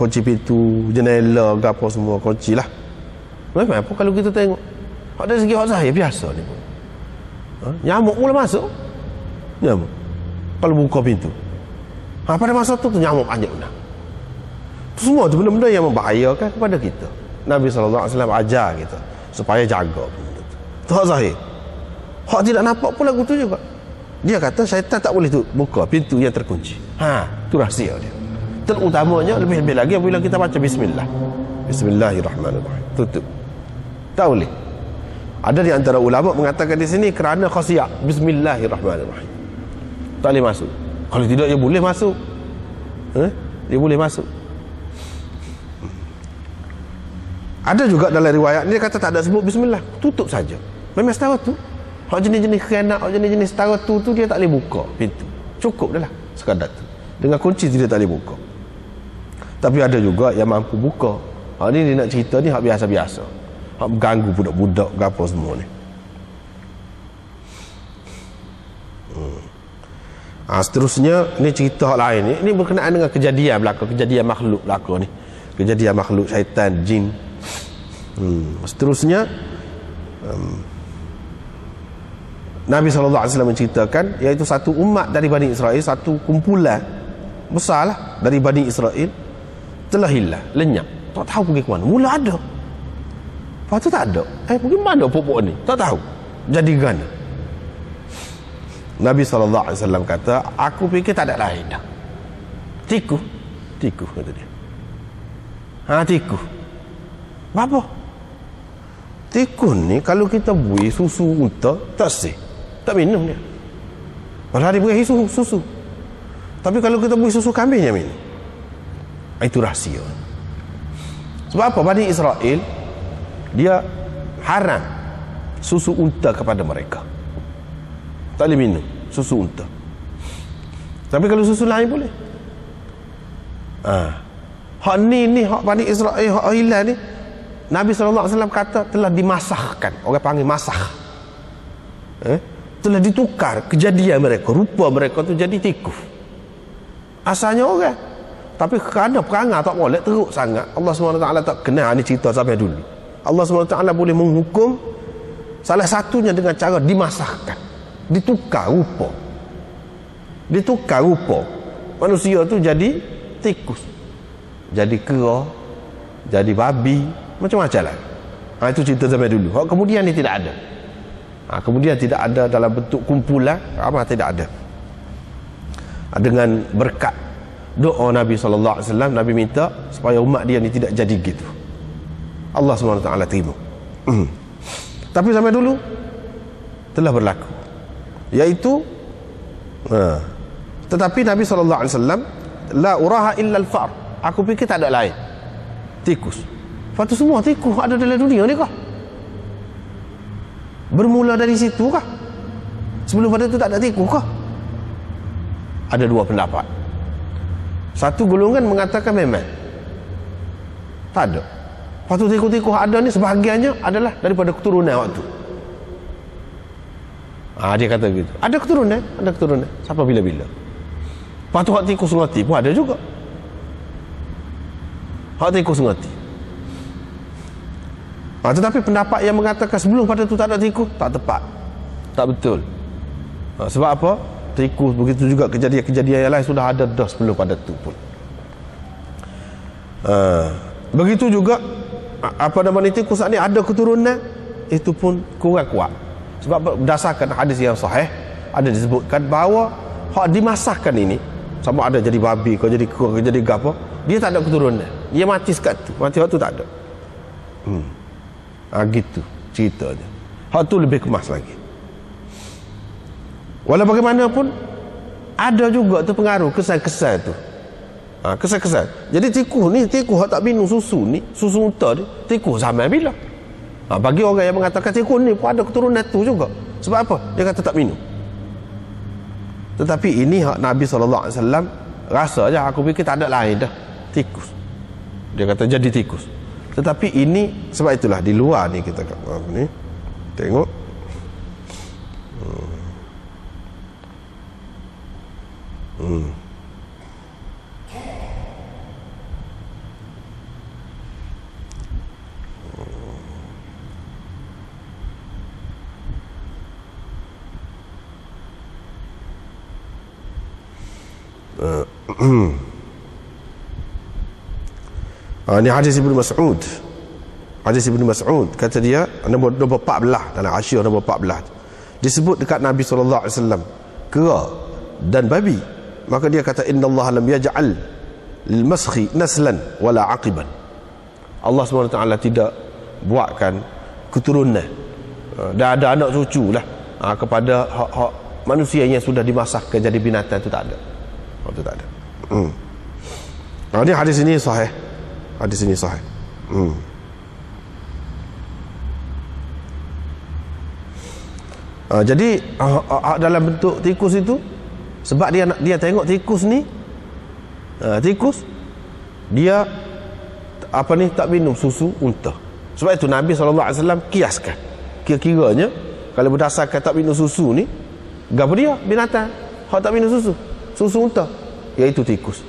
[SPEAKER 1] Kunci pintu, jendela, apa semua kunci lah. Memang apa kalau kita tengok dari segi hak zahir biasa ni pun, nyamuk mula masuk. Nyamuk kalau buka pintu, pada masa tu nyamuk banyak benar. Semua tu benda-benda yang membahayakan kepada kita. Nabi SAW ajar kita supaya jaga benda tu. Itu hak zahir. Hak tidak nampak pun lagu tu juga. Dia kata syaitan tak boleh tu buka pintu yang terkunci. Tu rahsia dia. Terutamanya lebih-lebih lagi apabila kita baca bismillah. Bismillahirrahmanirrahim. Tutup. Tak boleh. Ada di antara ulama mengatakan di sini kerana khasiyah bismillahirrahmanirrahim. Tak boleh masuk. Kalau tidak dia boleh masuk. Dia boleh masuk. Ada juga dalam riwayat dia kata tak ada sebut bismillah, tutup saja. Memang setara tu. Hak jenis-jenis khianat, hak jenis-jenis setara tu dia tak boleh buka pintu. Cukup dah lah sekadar tu. Dengan kunci dia tak boleh buka. Tapi ada juga yang mampu buka. Hak ni dia nak cerita ni hak biasa-biasa. Hak mengganggu budak-budak gapo semua ni. Seterusnya ni cerita hak lain ni. Ini berkenaan dengan kejadian belaka, kejadian makhluk belaka ni. Kejadian makhluk syaitan, jin. Seterusnya Nabi SAW menceritakan iaitu satu umat dari Bani Israel, satu kumpulan besarlah dari Bani Israel telah hilang, lenyap, tak tahu pergi ke mana. Mula ada, lepas tu tak ada. Pergi mana pokok ni? Tak tahu. Jadi gana. Nabi SAW kata, aku fikir tak ada lain dah. Tikus kata dia. Tikus. Apa? Tikus ni kalau kita bui susu unta, tak sih. Tak minum dia. Padahal dia beri susu. Tapi kalau kita beri susu kambing, dia minum. Itu rahsia. Sebab apa? Bani Israel dia haram susu unta kepada mereka. Tak boleh minum susu unta. Tapi kalau susu lain boleh. Hak ni hak Bani Israel, hak hilang ni, Nabi SAW kata telah dimasahkan. Orang panggil masah. Telah ditukar kejadian mereka, rupa mereka tu jadi tikus. Asalnya orang, tapi kerana perangai tak boleh teruk sangat, Allah SWT tak kenal. Ni cerita sampai dulu. Allah SWT boleh menghukum salah satunya dengan cara dimasahkan, ditukar rupa. Manusia tu jadi tikus, jadi kera, jadi babi, macam-macam lah. Itu cerita zaman dulu. Kemudian ni tidak ada. Kemudian tidak ada dalam bentuk kumpulan, tidak ada. Dengan berkat doa Nabi SAW, Nabi minta supaya umat dia ni tidak jadi gitu. Allah SWT terima. Tapi sampai dulu telah berlaku, iaitu tetapi Nabi SAW, la uraha illa al-far, aku fikir tak ada lain, tikus. Lepas tu semua tikus ada dalam dunia ni kah? Bermula dari situ kah? Sebelum pada tu tak ada tikus kah? Ada dua pendapat. Satu golongan mengatakan memang tak ada. Lepas tu tikus-tikus ada ni sebahagiannya adalah daripada keturunan waktu. Dia kata gitu. Ada keturunan. Sampai bila-bila. Lepas tu hak tikus ngati pun ada juga. Hak tikus ngati. Tetapi pendapat yang mengatakan sebelum pada tu tak ada tikus, tak tepat, tak betul. Sebab apa? Tikus begitu juga kejadian-kejadian yang lain sudah ada dah sebelum pada tu pun. Begitu juga tikus ni ada keturunan, itu pun kurang kuat. Sebab berdasarkan hadis yang sahih, ada disebutkan bahawa hak dimasahkan ini, sama ada jadi babi, kau jadi kau jadi gapo, dia tak ada keturunan, dia mati sekat tu, mati waktu tak ada. Gitu ceritanya. Hak tu lebih kemas lagi. Walau bagaimanapun ada juga tu pengaruh kesan-kesan tu. Kesan-kesan. Jadi tikus hak tak minum susu ni, susu unta ni, tikus zaman bila? Bagi orang yang mengatakan tikus ni pun ada keturunan tu juga. Sebab apa? Dia kata tak minum. Tetapi ini hak Nabi SAW rasa je, aku fikir tak ada lain dah, tikus. Dia kata jadi tikus. Tetapi ini sebab itulah di luar ni kita ni tengok ini hadis Ibnu Mas'ud. Hadis Ibnu Mas'ud kata dia nombor 14 dalam Asyir nombor 14. Disebut dekat Nabi SAW kera dan babi. Maka dia kata innallaha lam yaj'al lil maskhi naslan wala aqiban. Allah SWT tidak buatkan keturunan Dah ada anak cucu lah kepada hak manusia yang sudah dimasakkan jadi binatang, itu tak ada. Itu tak ada. Ini hadis ini sahih. Hadis ini sahih. Jadi dalam bentuk tikus itu, sebab dia tengok tikus ni, tikus dia tak minum susu unta. Sebab itu Nabi SAW kiaskan, kira-kiranya kalau berdasarkan tak minum susu ni, apa dia? Binatang hak tak minum susu unta, iaitu tikus.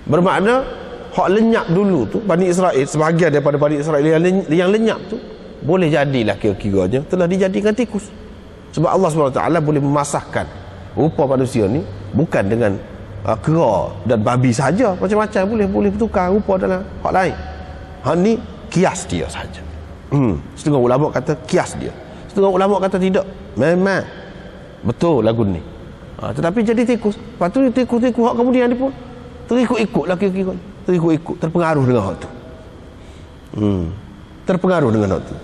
[SPEAKER 1] Bermakna hak lenyap dulu tu Bani Israel, sebahagian daripada Bani Israel yang lenyap tu, boleh jadilah kira-kiranya telah dijadikan tikus. Sebab Allah SWT boleh memasahkan rupa manusia ni bukan dengan kera dan babi saja, macam-macam boleh bertukar rupa dalam hak lain. Hak ni kias dia saja. Setengah ulama kata kias dia, setengah ulama kata tidak, memang betul lagu ni. Tetapi jadi tikus. Lepas tu tikus-tikus hak kemudian ni pun terikut-ikut lah kira-kira, terikut-ikut, terpengaruh dengan hak tu. Terpengaruh dengan hak tu.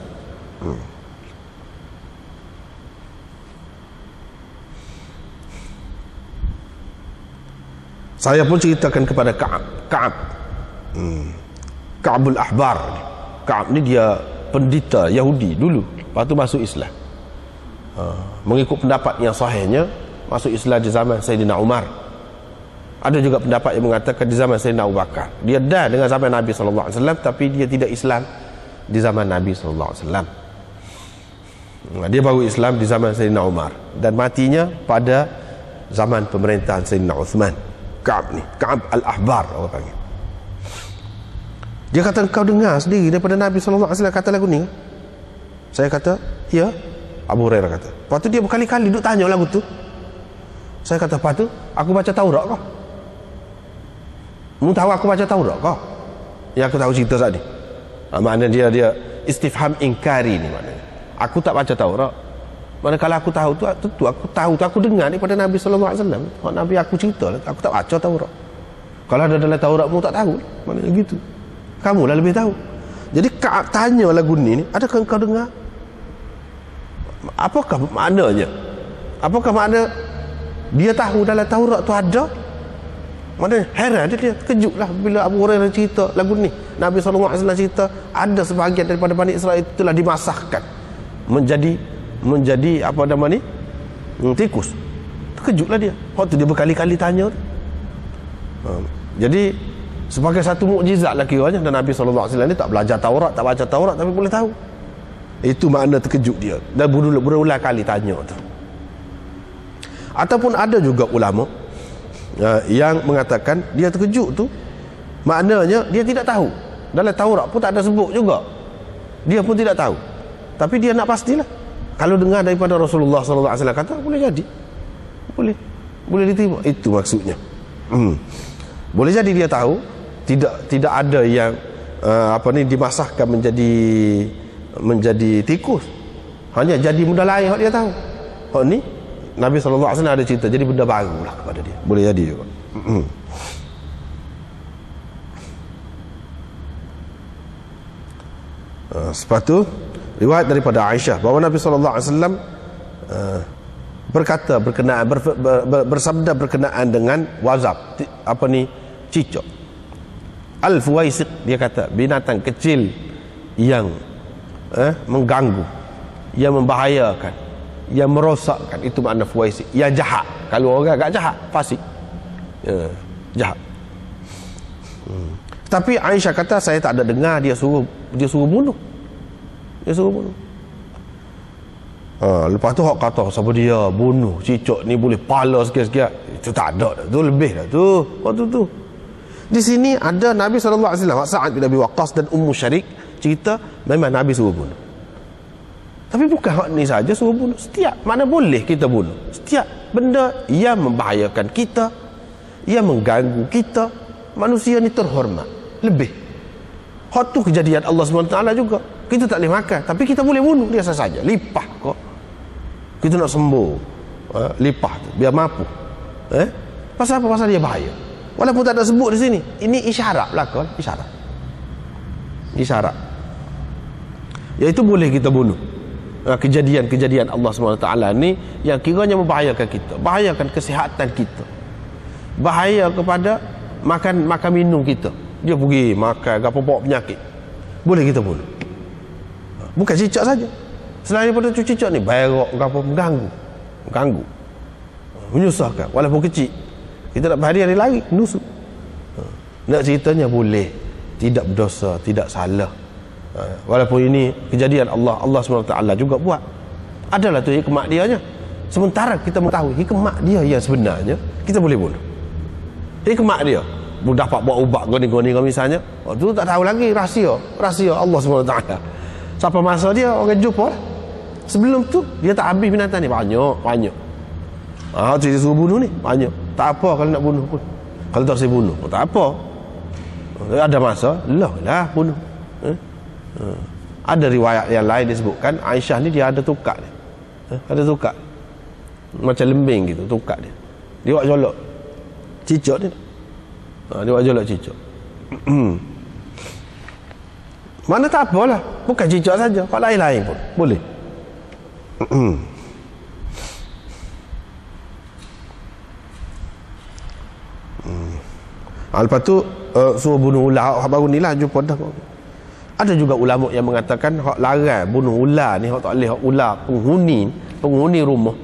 [SPEAKER 1] Saya pun ceritakan kepada Ka'bul Ahbar. Ka'ab ni dia pendeta Yahudi dulu, lepas tu masuk Islam. Mengikut pendapat yang sahihnya, masuk Islam di zaman Sayyidina Umar. Ada juga pendapat yang mengatakan di zaman Sayyidina Abu Bakar. Dia dah dengan zaman Nabi SAW, tapi dia tidak Islam di zaman Nabi SAW. Dia baru Islam di zaman Sayyidina Umar, dan matinya pada zaman pemerintahan Sayyidina Uthman. Ka'ab ni, Ka'ab al-Ahbar orang panggil. Dia kata, kau dengar sendiri daripada Nabi SAW kata lagu ni? Saya kata, ya. Abu Hurairah kata. Lepas tu dia berkali-kali duk tanya lagu tu. Saya kata, lepas tu aku baca Taurat kau? Mu tahu aku baca Taurat kau? Yang aku tahu cerita tadi. Maknanya dia istifham ingkari ni maknanya. Aku tak baca Taurat. Mana kalau aku tahu tu, aku dengar ni pada Nabi SAW. Kalau Nabi aku cerita, aku tak baca Taurat. Kalau ada dalam Taurat mu tak tahu, maknanya gitu. Kamu lah lebih tahu. Jadi Ka'ab tanya lagu ni, adakah engkau dengar? Apakah maknanya? Apakah makna dia tahu dalam Taurat tu ada? Maknanya heran dia terkejutlah bila Abu Hurairah cerita lagu ni. Nabi SAW cerita ada sebahagian daripada Bani Israel itu telah dimasahkan menjadi apa nama ni? Tikus. Terkejutlah dia. Waktu dia berkali-kali tanya. Jadi sebagai satu mukjizat lah kiranya, dan Nabi SAW ni tak belajar Taurat, tak baca Taurat, tapi boleh tahu. Itu makna terkejut dia, dan berulang kali tanya tu. Ataupun ada juga ulama yang mengatakan dia terkejut tu maknanya dia tidak tahu. Dalam Taurat pun tak ada sebut juga, dia pun tidak tahu, tapi dia nak pastilah. Kalau dengar daripada Rasulullah SAW kata, boleh jadi, boleh diterima. Itu maksudnya. Boleh jadi dia tahu, tidak ada yang dimasahkan menjadi tikus, hanya jadi benda lain yang dia tahu. Hak ni Nabi SAW ada cerita, jadi benda baru lah kepada dia. Boleh jadi juga. Sebab tu riwayat daripada Aisyah bahawa Nabi SAW berkata bersabda berkenaan dengan wazab, cicak. Al-fuwaisiq, dia kata binatang kecil yang mengganggu, yang membahayakan, yang merosakkan, itu makna fuwaisiq, yang jahat. Kalau orang agak jahat, fasik, jahat. Tapi Aisyah kata, saya tak ada dengar dia suruh bunuh. Lepas tu hak kata siapa dia bunuh cicak ni boleh pala sikit-sikit, itu tak ada dah. Tu lebih dah tu. Waktu tu di sini ada Nabi SAW, Sa'ad bin Abi Waqqas dan Ummu Syarik cerita memang Nabi suruh bunuh. Tapi bukan hak ni saja suruh bunuh, setiap mana boleh kita bunuh. Setiap benda yang membahayakan kita, yang mengganggu kita, manusia ni terhormat lebih. Hak tu kejadian Allah SWT juga. Kita tak boleh makan, tapi kita boleh bunuh dia saja. Lipah kok. Kita nak sembuh, lipah tu biar mampu. Pasal apa? Pasal dia bahaya. Walaupun tak ada sebut di sini. Ini isyarat belakang, isyarat. Iaitu boleh kita bunuh. kejadian-kejadian Allah SWT ni yang kiranya membahayakan kita, bahayakan kesihatan kita, bahaya kepada makan minum kita. Dia pergi makan apa bawa penyakit, boleh kita bunuh. Bukan cicak saja, selain daripada cicak ni berak apa mengganggu, menyusahkan. Walaupun kecil, kita nak berhari-hari lari nusuk. Nak ceritanya boleh, tidak berdosa, tidak salah. Walaupun ini kejadian Allah SWT juga buat. Adalah tu hikmat dia nya. Sementara kita mengetahui hikmat dia yang sebenarnya, kita boleh bunuh. Hikmat dia dapat buat ubat goni-goni misalnya, tu tak tahu lagi, rahsia Allah SWT. Sampai masa dia orang jumpa lah. Sebelum tu dia tak habis binatang ni banyak. Dia suruh bunuh ni banyak. Tak apa kalau nak bunuh pun. Kalau tak saya bunuh tak apa. Ada masa lah bunuh. Ada riwayat yang lain disebutkan Aisyah ni dia ada tukar ni. Ada tukar macam lembing gitu, tukar dia. Dia buat jolok cicak ni. Dia buat jolok cicak. Mana tak apalah, bukan cicak saja, hak lain-lain pun boleh. Lepas tu suruh bunuh ular. Baru ni lah jumpa dah. Ada juga ulama yang mengatakan hak larang bunuh ular ni, hak tak boleh, hak ular penghuni rumah.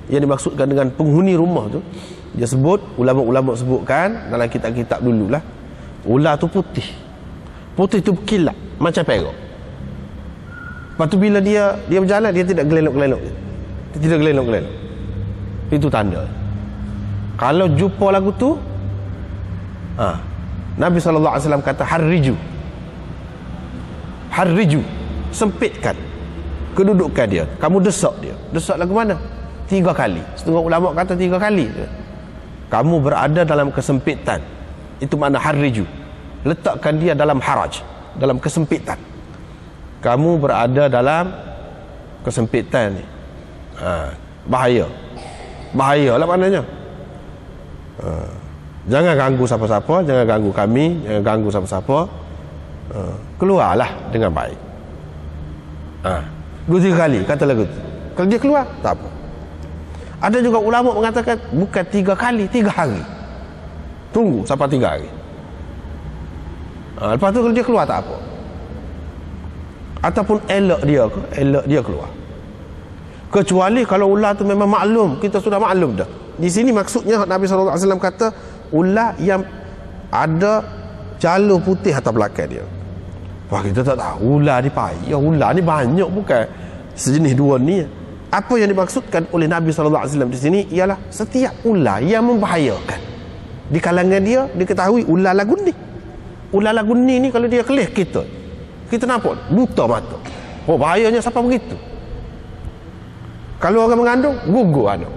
[SPEAKER 1] Yang dimaksudkan dengan penghuni rumah tu, dia sebut, ulama-ulama sebutkan dalam kitab-kitab dululah, ular tu putih tu berkilat macam perak. Lepas tu bila dia berjalan, dia tidak gelelok-gelelok. Itu tanda kalau jumpa lagu tu, Nabi SAW kata harriju, sempitkan kedudukan dia, kamu desak dia. Desak lagu mana? 3 kali. Setengah ulama kata 3 kali. Kamu berada dalam kesempitan, itu makna harriju. Letakkan dia dalam haraj, dalam kesempitan. Kamu berada dalam kesempitan ni, bahaya lah maknanya. Jangan ganggu siapa-siapa, jangan ganggu kami, jangan ganggu siapa-siapa. Keluarlah dengan baik. 2-3 kali kata lagu tu. Kalau dia keluar tak apa. Ada juga ulama mengatakan bukan 3 kali, 3 hari. Tunggu sampai 3 hari. Lepas tu kalau dia keluar tak apa. Ataupun elok dia keluar. Kecuali kalau ular tu memang maklum, kita sudah maklum dah. Di sini maksudnya Nabi SAW kata ular yang ada jalur putih atas belakang dia. Wah, kita tak tahu ular ni payah, ular ni banyak, bukan sejenis 2 ni. Apa yang dimaksudkan oleh Nabi SAW di sini ialah setiap ular yang membahayakan. Di kalangan dia diketahui ular laguni. Ular laguni ni kalau dia kelih kita nampak buta mata. Oh, bahayanya sampai begitu. Kalau orang mengandung, gugur anak.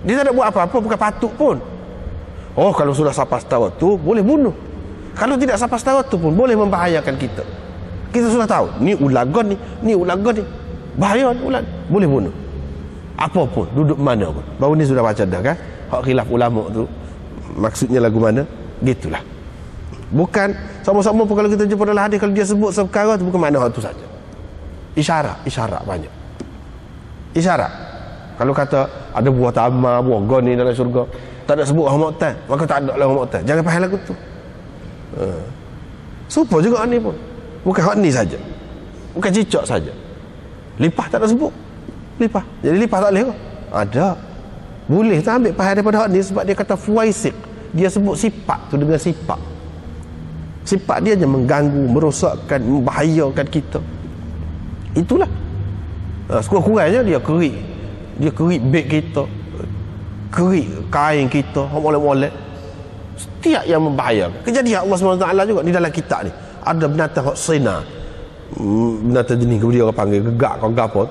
[SPEAKER 1] Dia tak ada buat apa-apa, bukan patut pun. Oh, kalau sudah sampai setahun tu boleh bunuh. Kalau tidak sampai setahun tu pun boleh membahayakan kita. Kita sudah tahu ni ulagon ni bahaya ni ular, boleh bunuh. Apa pun, duduk mana pun. Baru ni sudah baca dah kan, hak khilaf ulama tu maksudnya lagu mana, gitulah. Bukan sama-sama pun kalau kita jumpa dalam hadis, kalau dia sebut perkara tu bukan makna hak tu saja. Isyarat banyak. Isyarat. Kalau kata ada buah tamar, buah goni dalam syurga, tak ada sebut rahmatan, maka tak ada lah rahmatan. Jangan faham lagu tu. Serupa juga ni pun. Bukan hak ni saja. Bukan cicak saja. Lipah tak ada sebut. Lipah. Jadi lipah tak boleh ke? Ada. Boleh tak ambil faham daripada hak ni sebab dia kata fuaisik. Dia sebut sifat tu dengan sifat. Sifat dia hanya mengganggu, merosakkan, membahayakan kita. Itulah. Sekurang-kurangnya dia kerik beg kita, kerik kain kita, molek-molek. Setiap yang membahayakan. Kejadian Allah SWT juga di dalam kitab ni. Ada binatang hak sina. Binatang jenis dia orang panggil gegak kau gapo.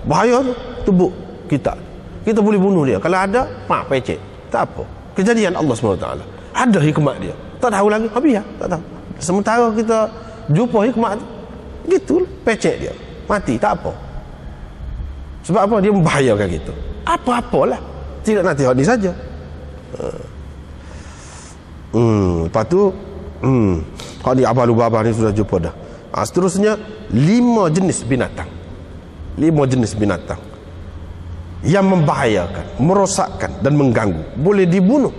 [SPEAKER 1] Bahaya tu, tebuk kita. Kita boleh bunuh dia. Kalau ada, pecek. Tak apa. Kejadian Allah SWT. Ada hikmat dia. Tak tahu lagi, habis ya, tak tahu. Sementara kita jumpa hikmat tu, gitulah, pecek dia. Mati, tak apa. Sebab apa? Dia membahayakan kita. Apa-apalah. Tidak nanti hak ni saja. Lepas tu hak ni abah-lubah ni sudah jumpa dah. Seterusnya 5 jenis binatang. 5 jenis binatang yang membahayakan, merosakkan dan mengganggu, boleh dibunuh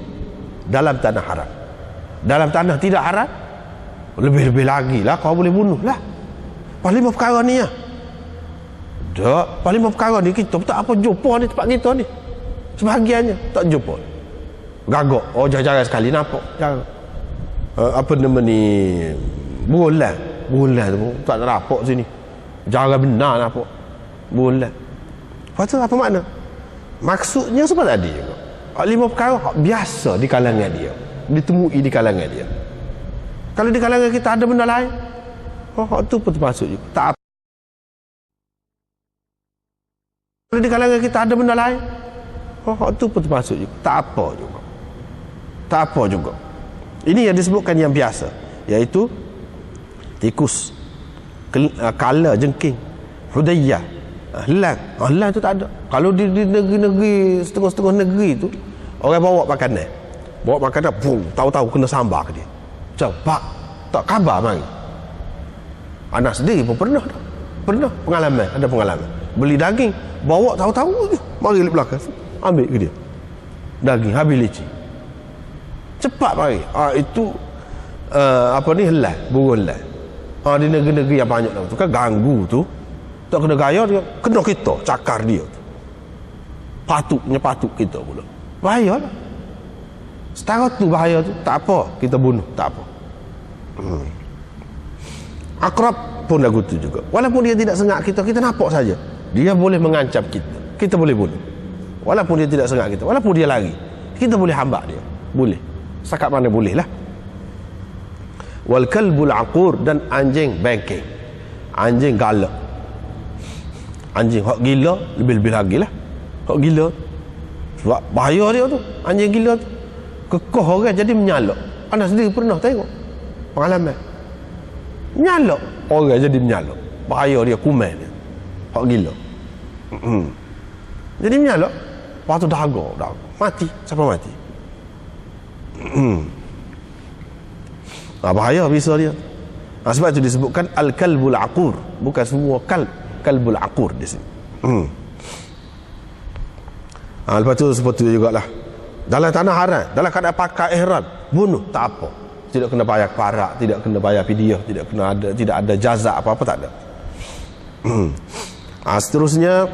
[SPEAKER 1] dalam tanah haram. Dalam tanah tidak haram, lebih-lebih lagi lah kau boleh bunuh lah. Pas 5 perkara ni ya. Tak, pas 5 perkara ni kita tak apa jumpa ni tempat kita ni. Sebahagiannya tak jumpa. Gagak, oh jarang sekali nampak. Jarang. Apa nama ni? Bulan tu tak nampak sini. Jarang benar nampak. Bulan. Lepas tu apa makna? Maksudnya sebab tadi 5 perkara biasa di kalangan dia, ditemui di kalangan dia. Kalau di kalangan kita ada benda lain, tu pun termasuk juga. Tak apa. Kalau di kalangan kita ada benda lain, tu pun termasuk juga. Tak apa juga. Tak apa juga. Ini yang disebutkan yang biasa, iaitu tikus, kala, jengking, hudayyah, helang. Helang tu tak ada. Kalau di negeri-negeri, setengah-setengah negeri tu, orang bawa makanan, tahu-tahu kena sambar ke dia. Cepat, tak khabar mari. Anak sendiri pun pernah pengalaman, ada pengalaman. Beli daging, bawa tahu-tahu, mari di belakang, ambil ke dia. Daging habis licin. Cepat mari. Itu helang, burung helang. Di negeri-negeri yang banyak tu kan ganggu tu, tak kena gaya dia, kena kita cakar dia tu. Patut kita pula. Bahaya lah. Setara tu bahaya tu, tak apa kita bunuh, tak apa. Akrab pun lagu tu juga. Walaupun dia tidak sengat kita, kita nampak saja. Dia boleh mengancam kita, kita boleh bunuh. Walaupun dia tidak sengat kita, walaupun dia lari, kita boleh hambak dia. Boleh. Sakat mana boleh lah. Wal kalbul aqur, dan anjing bengkeng, anjing galak. Anjing hak gila lebih-lebih lagi lah. Hak gila sebab bahaya dia tu. Anjing gila tu kekeh orang jadi menyalak. Anak sendiri pernah tengok pengalaman. Menyalak orang jadi menyalak. Bahaya dia, kuman dia. Hak gila. Jadi menyalak. Lepas tu dahaga. Mati. Siapa mati? Bahaya bisa dia. Sebab itu disebutkan al-kalbul aqur. Bukan semua kalbul aqur di sini. Lepas tu seperti itu jugalah. Dalam tanah haram, dalam keadaan pakai ihram, bunuh tak apa. Tidak kena bayar kafarat, tidak kena bayar fidyah, tidak ada jaza apa-apa, tak ada. Seterusnya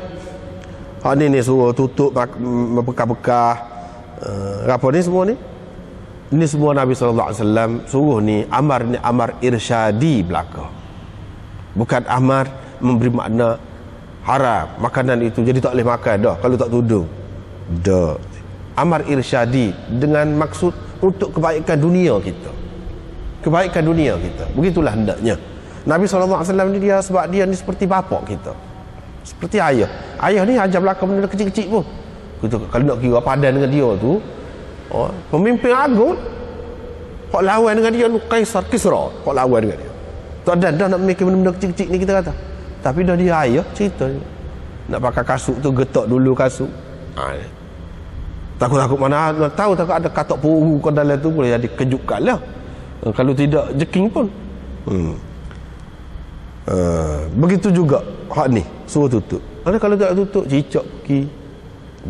[SPEAKER 1] ni suruh tutup bekas-bekas apa ni semua ni. Ini semua Nabi SAW suruh ni amar irsyadi belaka. Bukan amar memberi makna haram makanan itu jadi tak boleh makan dah kalau tak tudung. Dah. Amar irsyadi dengan maksud untuk kebaikan dunia kita. Kebaikan dunia kita. Begitulah hendaknya. Nabi SAW ni dia, sebab dia ni seperti bapak kita. Seperti ayah. Ayah ni ajar belaka benda kecil-kecil pun. Kalau nak kira padan dengan dia tu, pemimpin agung, hak lawan dengan dia, Kaisar Kisra, hak lawan dengan dia. Tak ada dah nak memikir benda-benda kecil-kecil ni kita kata. Tapi dah dia ayah cerita ni. Nak pakai kasut tu, getak dulu kasut. Takut-takut mana tahu takut ada katak puru ke dalam tu, boleh jadi kejutkan lah. Kalau tidak jeking pun. Begitu juga hak ni suruh tutup. Mana kalau tak tutup, cicak pergi,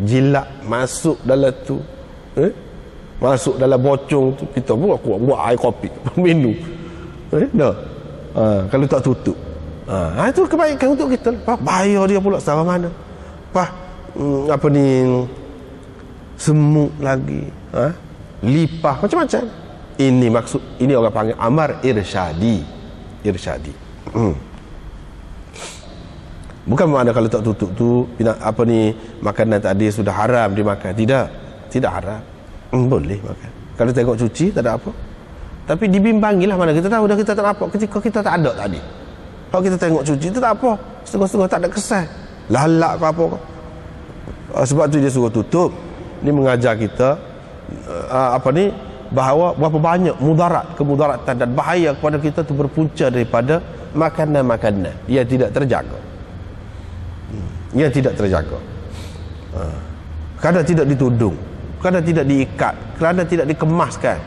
[SPEAKER 1] jilat masuk dalam tu, masuk dalam bocong tu, kita buat air kopi minum. Dah. Kalau tak tutup, itu kebaikan untuk kita. Bahaya dia pula sama mana. Apa ni, semut lagi, lipah, macam-macam. Ini maksud, ini orang panggil amar irsyadi. Bukan makna kalau tak tutup tu apa ni, makanan tadi sudah haram dimakan. Tidak haram. Boleh makan. Kalau tengok cuci tak ada apa. Tapi dibimbangilah, mana kita tahu dah kita tak apa ketika kita tak ada tadi. Kalau kita tengok cuci tu tak apa, setengah-setengah tak ada kesan, lalak ke apa ke. Sebab tu dia suruh tutup. Ini mengajar kita apa ni, bahawa berapa banyak kemudaratan dan bahaya kepada kita tu berpunca daripada makanan-makanan yang tidak terjaga. Kadang tidak ditudung, kadang tidak diikat, kadang tidak dikemaskan.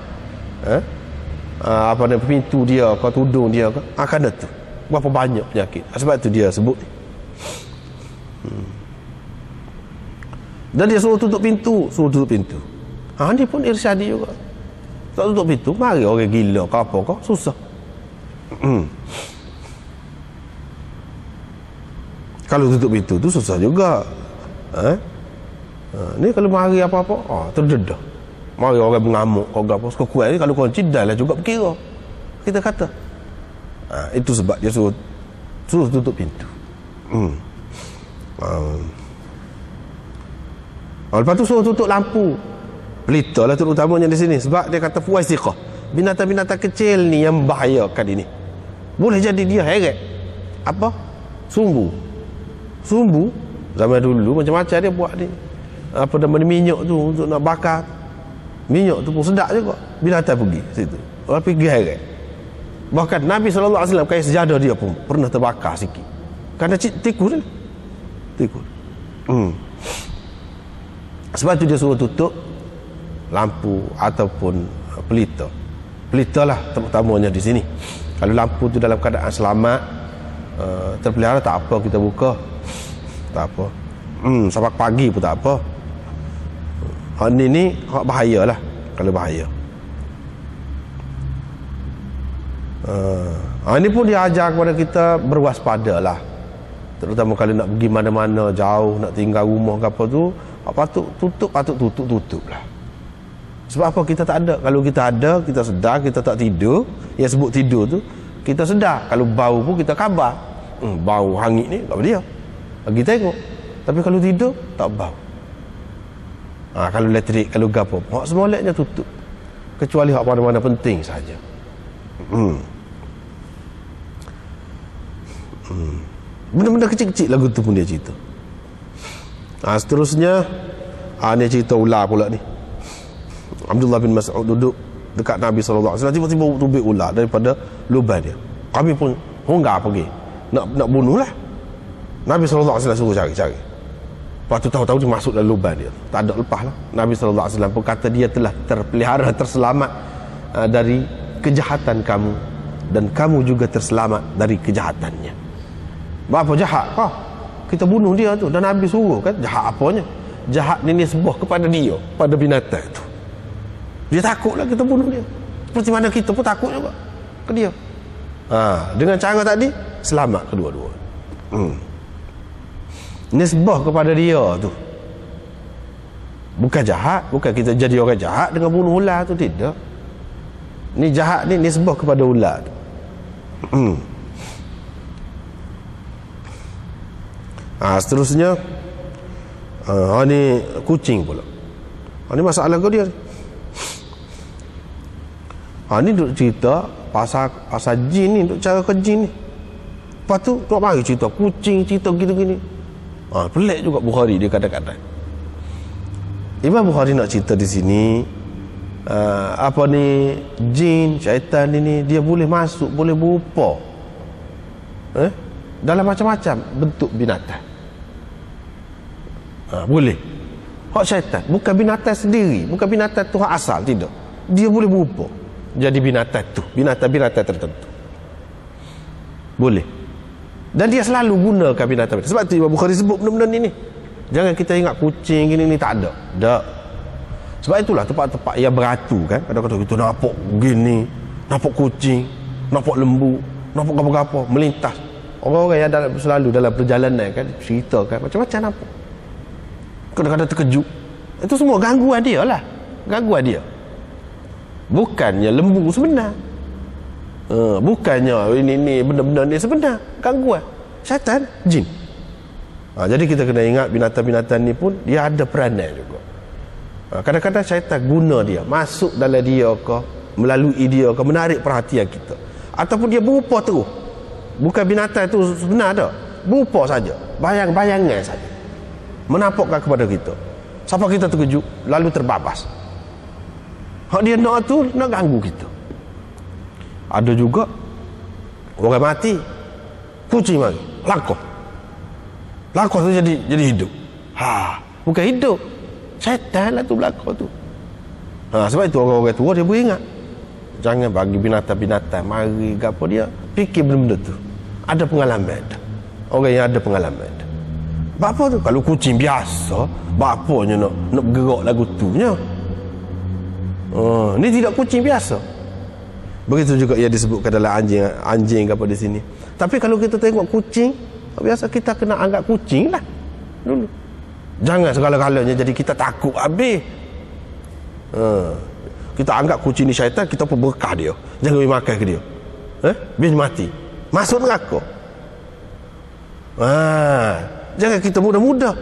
[SPEAKER 1] Apa ni, pintu dia ke tudung dia ke, kadang tu berapa banyak penyakit. Sebab tu dia sebut Dan dia suruh tutup pintu. Ni pun irsyadi juga. Tak tutup pintu, mari orang gila ke apa ke, susah. Kalau tutup pintu tu susah juga. Ni kalau mari apa-apa, terdedah. Mari orang mengamuk kau apa, kuat ni kalau kau cidai lah juga berkira. Kita kata. Itu sebab dia suruh tutup pintu. Lepas tu suruh tutup lampu. Pelita lah terutamanya di sini, sebab dia kata fuwaisiqah, binatang-binatang kecil ni yang membahayakan ini. Boleh jadi dia heret apa? Sumbu zaman dulu macam-macam dia buat ni. Apa nama ni, minyak tu untuk nak bakar. Minyak tu pun sedap juga. Binatang pergi situ, orang pergi heret. Bahkan Nabi SAW kain sejadah dia pun pernah terbakar sikit kerana tikus. Sebab tu dia suruh tutup lampu ataupun pelita lah terutamanya di sini. Kalau lampu tu dalam keadaan selamat, terpelihara, tak apa kita buka, tak apa. Sampai pagi pun tak apa. Ni bahaya lah kalau bahaya. Ini pun dia ajar kepada kita berwaspada lah, terutama kalau nak pergi mana-mana jauh, nak tinggal rumah ke apa tu, patut tutup lah. Sebab apa? Kita tak ada. Kalau kita ada, kita sedar, kita tak tidur. Yang sebut tidur tu, kita sedar. Kalau bau pun kita khabar, bau hangit ni kat dia, bagi tengok. Tapi kalau tidur tak bau. Kalau elektrik, kalau gapo, semua letnya tutup, kecuali hak mana-mana penting saja. Benda-benda kecil-kecil lagu tu pun dia cerita. Seterusnya dia cerita ular pula ni. Abdullah bin Mas'ud duduk dekat Nabi SAW, tiba-tiba tubik ular daripada lubang dia. Kami pun honggar pergi nak bunuh lah. Nabi SAW suruh cari. Lepas tu tahu-tahu dia masuk dalam lubang dia, tak ada lepas lah. Nabi SAW pun kata dia telah terpelihara, terselamat dari kejahatan kamu, dan kamu juga terselamat dari kejahatannya. Berapa jahat kita bunuh dia tu, dan Nabi suruh kan. Jahat apanya? Jahat ni nisbah kepada dia, pada binatang tu. Dia takut lah kita bunuh dia, seperti mana kita pun takut juga ke dia. Dengan cara tadi selamat kedua-dua. Nisbah kepada dia tu, bukan jahat, bukan kita jadi orang jahat dengan bunuh ular tu, tidak. Ni jahat ni nisbah kepada ular tu. Seterusnya ni kucing pula. Ni masalah kau dia. Ni duk cerita pasal jin ni, duk cara ke jin ni. Lepas tu nak mari cerita kucing, cerita gini-gini. Pelik juga Bukhari dia kadang-kadang. Imam Bukhari nak cerita di sini, jin, syaitan ini dia boleh masuk, boleh berupa dalam macam-macam bentuk binatang. Boleh. Hak syaitan bukan binatang sendiri, bukan binatang tu hak asal, tidak. Dia boleh berupa jadi binatang tu, binatang-binatang tertentu. Boleh. Dan dia selalu gunakan binatang. Sebab tu Imam Bukhari sebut benda-benda ni. Jangan kita ingat kucing gini ni tak ada. Tak. Sebab itulah tempat-tempat yang beratu kan, kadang-kadang kita nampak gini, nampak kucing, nampak lembu, nampak apa-apa melintas. Orang-orang yang selalu dalam perjalanan kan, cerita kan, macam-macam nampak. Kadang-kadang terkejut. Itu semua gangguan dia lah. Gangguan dia. Bukannya lembu sebenar. Bukannya ini benda-benda ni sebenar. Gangguan syaitan, jin. Jadi kita kena ingat binatang-binatang ni pun dia ada peranan juga. Kadang-kadang syaitan guna dia, masuk dalam dia ke, melalui dia ke, menarik perhatian kita. Ataupun dia berupa terus. Bukan binatang itu sebenar dah, berupa saja, bayang-bayangan saja, menampakkan kepada kita. Sampai kita terkejut, lalu terbabas. Hak dia nak tu nak ganggu kita. Ada juga orang mati, kucing mari, lakoh tu jadi hidup. Bukan hidup, syaitan lah tu belakang tu. Sebab itu orang-orang tua dia beringat, jangan bagi binatang-binatang mari gapo, dia fikir benda-benda tu. Ada pengalaman dah. Orang yang ada pengalaman dah. Apa tu? Kalau kucing biasa, bapanya nak bergerak lagu tu nya. Ni tidak kucing biasa. Begitu juga ia disebutkan dalam anjing apa di sini. Tapi kalau kita tengok kucing, biasa kita kena anggap kucing lah dulu. Jangan segala-galanya jadi kita takut habis. Kita anggap kucing ni syaitan, kita pun berkah dia. Jangan bagi makan ke dia. Biar mati. Masuk neraka. Jangan kita mudah-mudah.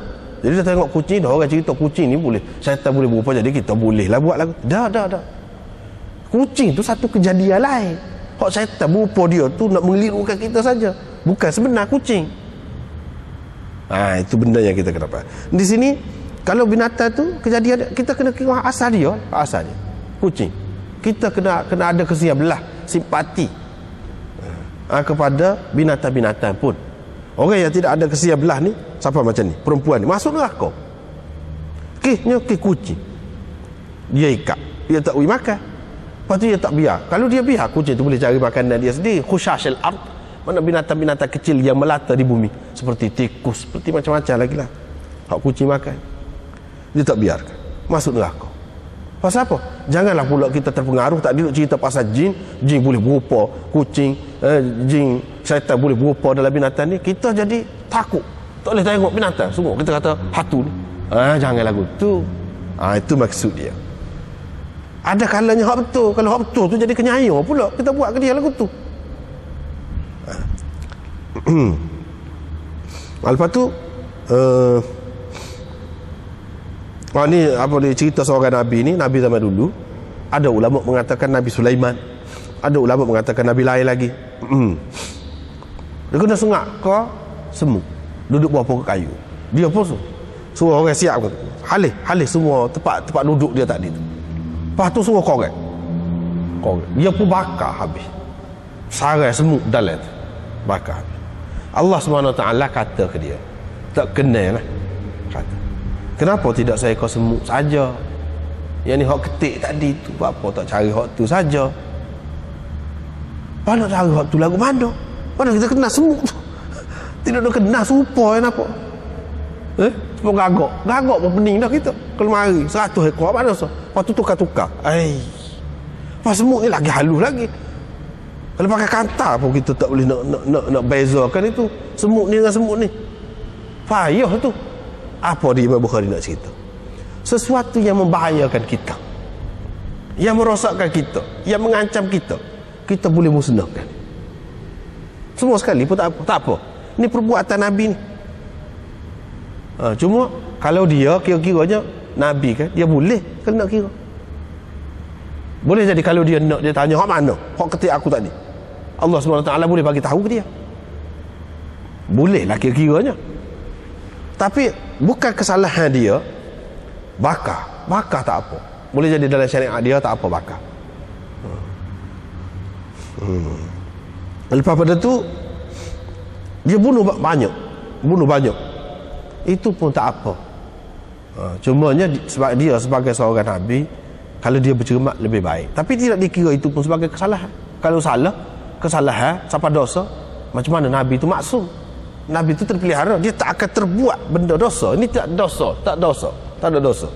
[SPEAKER 1] Jadi dah tengok kucing dah, orang cerita kucing ni boleh, syaitan boleh berupa, jadi kita boleh lah buat lagu. Dah. Kucing tu satu kejadian lain. Hak syaitan berupa dia tu nak mengelirukan kita saja. Bukan sebenar kucing. Itu benda yang kita kena faham. Di sini kalau binatang tu kejadian, kita kena kira asal dia. Kucing. Kita kena ada kesiap belah, simpati kepada binatang-binatang pun. Orang yang tidak ada kesiap belah ni, siapa macam ni? Perempuan ni masuk neraka. Kucing. Dia ikat, dia tak boleh makan. Lepas tu dia tak biar. Kalau dia biar, kucing tu boleh cari makanan dia sendiri. Khusyashil ard, mana binatang-binatang kecil yang melata di bumi, seperti tikus, seperti macam-macam lagi lah. Hak kucing makan. Dia tak biarkan. Masuk neraka. Pasal apa? Janganlah pula kita terpengaruh. Tak duduk cerita pasal jin. Jin boleh berupa kucing, jin syaitan boleh berupa dalam binatang ni. Kita jadi takut. Tak boleh tengok binatang semua. Kita kata hatu ni. Jangan lagu tu. Itu maksud dia. Ada kalanya hak betul. Kalau hak betul tu jadi kenyayang pula kita buat ke dia lagu tu. Lepas tu ni apa dia cerita seorang Nabi ni, Nabi zaman dulu. Ada ulama mengatakan Nabi Sulaiman, ada ulama mengatakan Nabi lain lagi. Dia kena sengak ke semut, duduk bawah pokok kayu. Dia pun suruh orang siap ke, halih semua tempat duduk dia tadi tu. Lepas tu semua korek. Dia pun bakar habis. Sarai semut dalam tu, bakar habis. Allah SWT kata ke dia, tak kenal lah, kata, kenapa tidak seekor semut saja? Yang ni hak ketik tadi tu, apa tak cari hak tu saja? Mana cari hak tu lagu mana? Mana kita kena semut tu? Tidak ada kena supaya apa? Cuma gagak pun pening dah kita. Kalau mari 100 ekor mana so? Lepas tu tukar-tukar. Pas semut ni lagi halus lagi. Kalau pakai kantar pun kita tak boleh nak bezakan itu semut ni dengan semut ni. Payah tu. Apa dia Imam Bukhari nak cerita? Sesuatu yang membahayakan kita, yang merosakkan kita, yang mengancam kita, kita boleh musnahkan. Semua sekali pun tak apa. Ini perbuatan Nabi ni. Cuma kalau dia kira-kiranya Nabi kan, dia boleh kena kira. Boleh jadi kalau dia nak, dia tanya hak mana? Hak ketik aku tadi. Allah SWT boleh bagi tahu ke dia. Boleh lah kira-kiranya. Tapi bukan kesalahan dia bakar tak apa. Boleh jadi dalam syariat dia tak apa bakar. Lepas pada tu dia bunuh banyak. Itu pun tak apa. Cumanya sebab dia sebagai seorang Nabi, kalau dia bercermat lebih baik. Tapi tidak dikira itu pun sebagai kesalahan. Kalau kesalahan, siapa dosa, macam mana Nabi itu maksum? Nabi itu terpelihara, dia tak akan terbuat benda dosa. Ini tak ada dosa.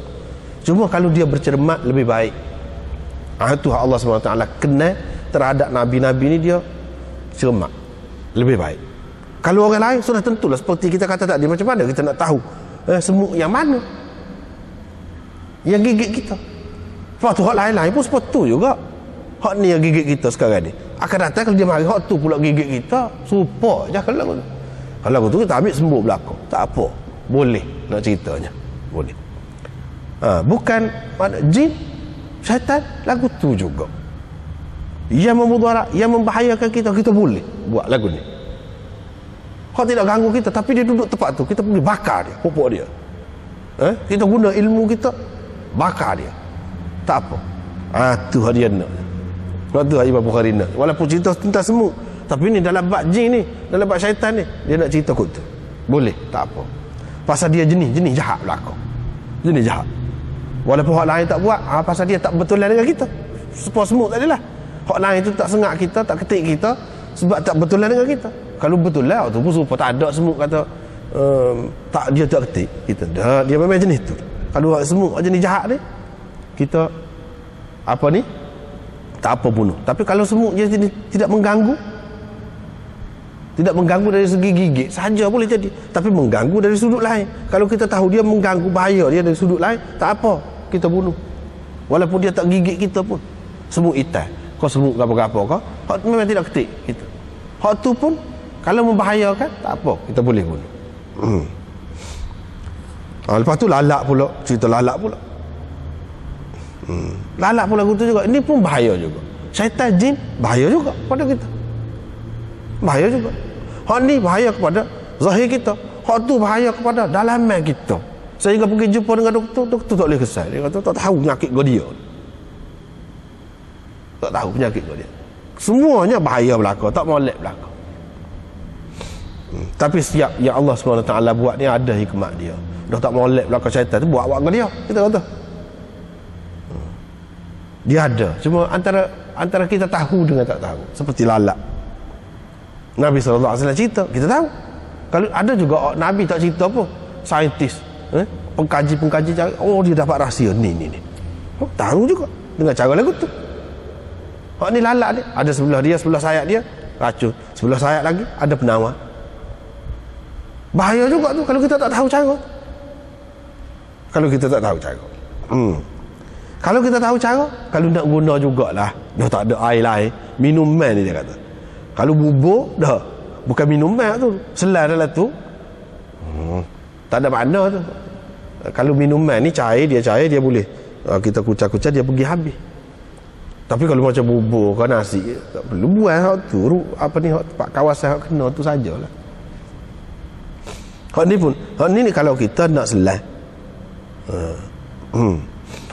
[SPEAKER 1] Cuma kalau dia bercermat lebih baik. Itu Allah SWT kena terhadap Nabi-Nabi ni, dia cermat lebih baik. Kalau orang lain sudah tentulah seperti kita kata tadi, macam mana kita nak tahu semut yang mana yang gigit kita? Lepas tu hak lain-lain pun seperti tu juga. Hak ni yang gigit kita sekarang ni, akan datang kalau dia mari hak tu pula gigit kita, serupa je kalau tu kita ambil sembuh belakang, tak apa, boleh nak ceritanya, boleh. Bukan jin, syaitan lagu tu juga yang memudarat, yang membahayakan kita boleh buat lagu ni. Kau tidak ganggu kita, tapi dia duduk tempat tu, kita boleh bakar dia, pokok dia. Kita guna ilmu kita, bakar dia, tak apa. Tu dia nak. Waktu Imam Bukhari nak, walaupun cerita tentang semut, tapi ni dalam bab jin ni, dalam bab syaitan ni, dia nak cerita kot tu, boleh, tak apa. Pasal dia jenis jahat belakang, jenis jahat. Walaupun hak lain tak buat, pasal dia tak betulan dengan kita. Sepuluh semut tadi lah. Hak lain tu tak sengak kita, tak ketik kita, sebab tak betulan dengan kita. Kalau betul lah tu pun supaya tak ada semut kata tak dia tak ketik kita dah, dia memang jenis tu. Kalau semut jenis jahat ni, kita apa ni, tak apa bunuh. Tapi kalau semut dia tidak mengganggu, tidak mengganggu dari segi gigit saja boleh jadi, tapi mengganggu dari sudut lain. Kalau kita tahu dia mengganggu, bahaya dia dari sudut lain, tak apa kita bunuh, walaupun dia tak gigit kita pun. Semut hitam, kau semut apa-apa kau, hak memang tidak ketik kita, hak tu pun kalau membahayakan, tak apa, kita boleh bunuh. Lepas tu lalak pula, cerita lalak pula. Lalak pula gitu juga, ini pun bahaya juga. Syaitan jin bahaya juga pada kita, bahaya juga. Hak ni bahaya kepada zahir kita, hak tu bahaya kepada dalaman kita. Sehingga pergi jumpa dengan doktor, doktor tak boleh kesal. Dia kata tak tahu penyakit kau dia, tak tahu penyakit kau dia. Semuanya bahaya belaka, tak molek belaka. Tapi setiap yang Allah SWT buat ni ada hikmat dia. Dah tak molek belaka syaitan tu, buat kau dia, kita kata dia ada. Cuma antara kita tahu dengan tak tahu. Seperti lalak, Nabi SAW cerita, kita tahu. Kalau ada juga Nabi tak cerita pun, saintis, pengkaji cari, oh dia dapat rahsia ni. Tahu juga dengan cara lagu tu. Hak ni lalak ni, ada sebelah dia, sebelah sayap dia racun, sebelah sayap lagi ada penawar. Bahaya juga tu kalau kita tak tahu cara. Kalau kita tak tahu cara. Kalau kita tahu cara, kalau nak guna jugalah, dah tak ada air lain, minuman ni dia kata. Kalau bubur dah bukan minuman tu, selai dalam tu, tak ada makna tu. Kalau minuman ni cair dia boleh kita kucah-kucah dia pergi habis. Tapi kalau macam bubur ke nasi, tak perlu buat hak tu, apa ni, hak tempat kawasan hak kena tu sajalah. Hak ni kalau kita nak selai.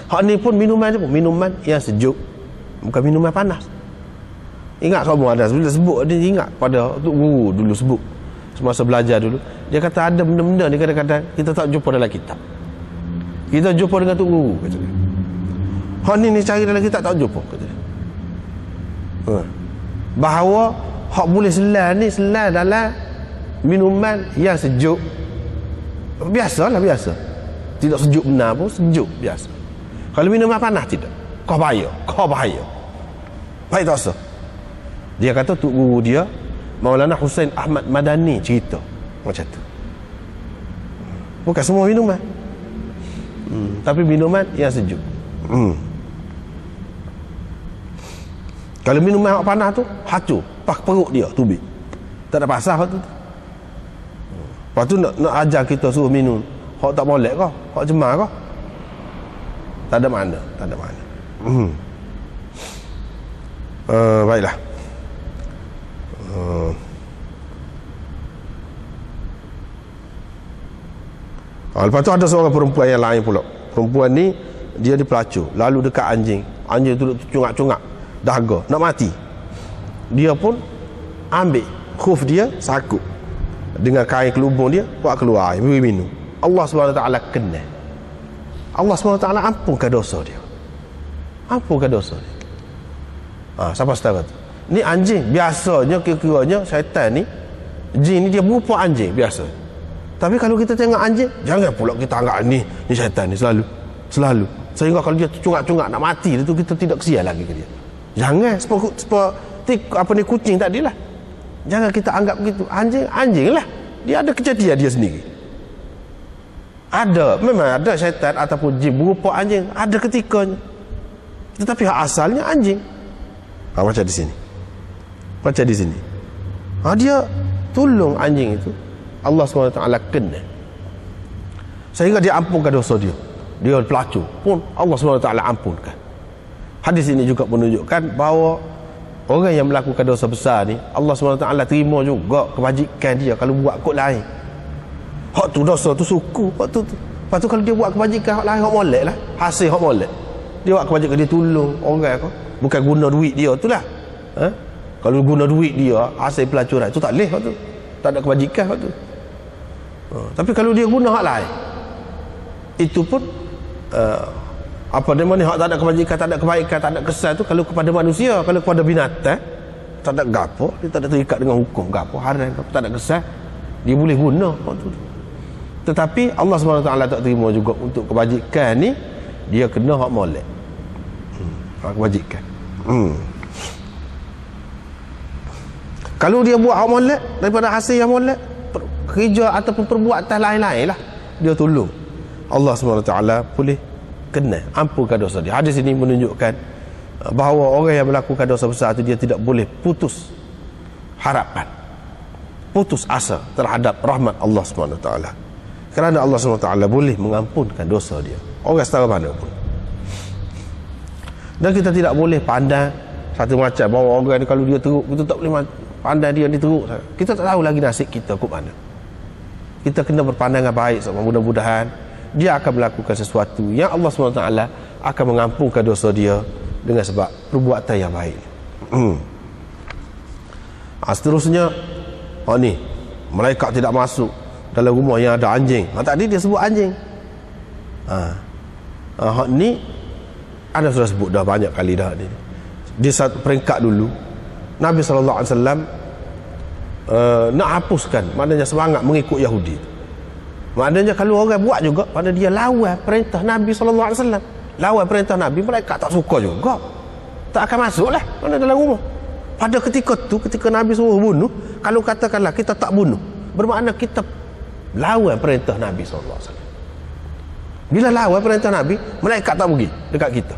[SPEAKER 1] Hak ni pun minuman je pun, minuman yang sejuk, bukan minuman panas. Ingat kamu ada bila sebut, dia ingat pada Tok Guru dulu sebut semasa belajar dulu. Dia kata ada benda-benda ni kadang-kadang kita tak jumpa dalam kitab, kita jumpa dengan Tok Guru, kata dia. Hak ni cari dalam kitab tak jumpa, kata dia. Bahawa hak boleh selai ni, selai dalam minuman yang sejuk. Biasa, tidak sejuk benar pun, sejuk biasa. Kalau minuman panas tidak, kau bahaya. Baik tak sah. Dia kata Tok Guru dia Maulana Husain Ahmad Madani cerita macam tu. Bukan semua minuman, tapi minuman yang sejuk. Kalau minuman yang panas tu hancur, pak perut dia tubik, tak ada pasal tu. Lepas tu nak ajar kita suruh minum hak tak molek kau, hak cemar kau, tak ada makna. Baiklah. Lepas tu ada seorang perempuan yang lain pula. Perempuan ni dia dipelacur, lalu dekat anjing tu cungak-cungak dahaga, nak mati. Dia pun ambil khuf dia, sakut dengan kain kelubung dia, buat keluar air, beri minum. Allah SWT kenal. Allah SWT ampunkan dosa dia. Siapa setara tu? Ni anjing, biasanya kira-kiranya syaitan ni, jin ni dia berupa anjing biasa. Tapi kalau kita tengok anjing, jangan pula kita anggap ni syaitan ni selalu. Sehingga kalau dia cungak-cungak nak mati tu, kita tidak kesian lagi ke dia. Jangan seperti kucing tadi lah. Jangan kita anggap begitu. Anjing lah, dia ada kejadian dia sendiri. Memang ada syaitan ataupun jin berupa anjing, ada ketikanya. Tetapi asalnya anjing. Macam di sini. Dia tolong anjing itu. Allah SWT kena, sehingga dia ampunkan dosa dia. Dia pelacur pun Allah SWT ampunkan. Hadis ini juga menunjukkan bahawa orang yang melakukan dosa besar ni, Allah SWT terima juga kebajikan dia kalau buat kot lain. Hak tu dosa tu suku, hak tu. Lepas tu kalau dia buat kebajikan hak lain, hak molek lah, hasil hak molek. Dia buat kebajikan, dia tolong orang kau, bukan guna duit dia tu lah. Kalau guna duit dia hasil pelacuran tu tak boleh, hak tu tak ada kebajikan hak tu. Tapi kalau dia guna hak lain, itu pun hak tak ada kebajikan, tak ada kebaikan, tak ada kesan tu. Kalau kepada manusia, kalau kepada binatang, tak ada gapo, dia tak ada terikat dengan hukum gapo, haram gapo, tak ada kesan, dia boleh guna hak tu. Tetapi Allah SWT tak terima juga untuk kebajikan ni, dia kena hak molek. Kebajikan. Kalau dia buat hak molek daripada hasil yang molek, kerja ataupun perbuatan lain-lain lah, dia tolong, Allah SWT boleh kena ampunkan dosa dia. Hadis ini menunjukkan bahawa orang yang melakukan dosa besar itu dia tidak boleh putus harapan, putus asa terhadap rahmat Allah SWT, kerana Allah SWT boleh mengampunkan dosa dia, orang setara mana pun. Dan kita tidak boleh pandang satu macam bahawa orang ni kalau dia teruk, kita tak boleh pandang dia ni teruk. Kita tak tahu lagi nasib kita ke mana. Kita kena berpandangan baik sama, mudah-mudahan dia akan melakukan sesuatu yang Allah SWT akan mengampunkan dosa dia dengan sebab perbuatan yang baik. Seterusnya, ni malaikat tidak masuk dalam rumah yang ada anjing. Tadi dia sebut anjing. Ni anda sudah sebut dah banyak kali dah ni. Di satu peringkat dulu Nabi SAW nak hapuskan, maknanya semangat mengikut Yahudi. Maknanya kalau orang buat juga, maknanya dia lawan perintah Nabi SAW. Lawan perintah Nabi, mereka tak suka juga, tak akan masuk lah mana dalam rumah. Pada ketika tu, ketika Nabi suruh bunuh, kalau katakanlah kita tak bunuh, bermakna kita lawan perintah Nabi SAW. Bila lawan perintah Nabi, mereka tak pergi dekat kita,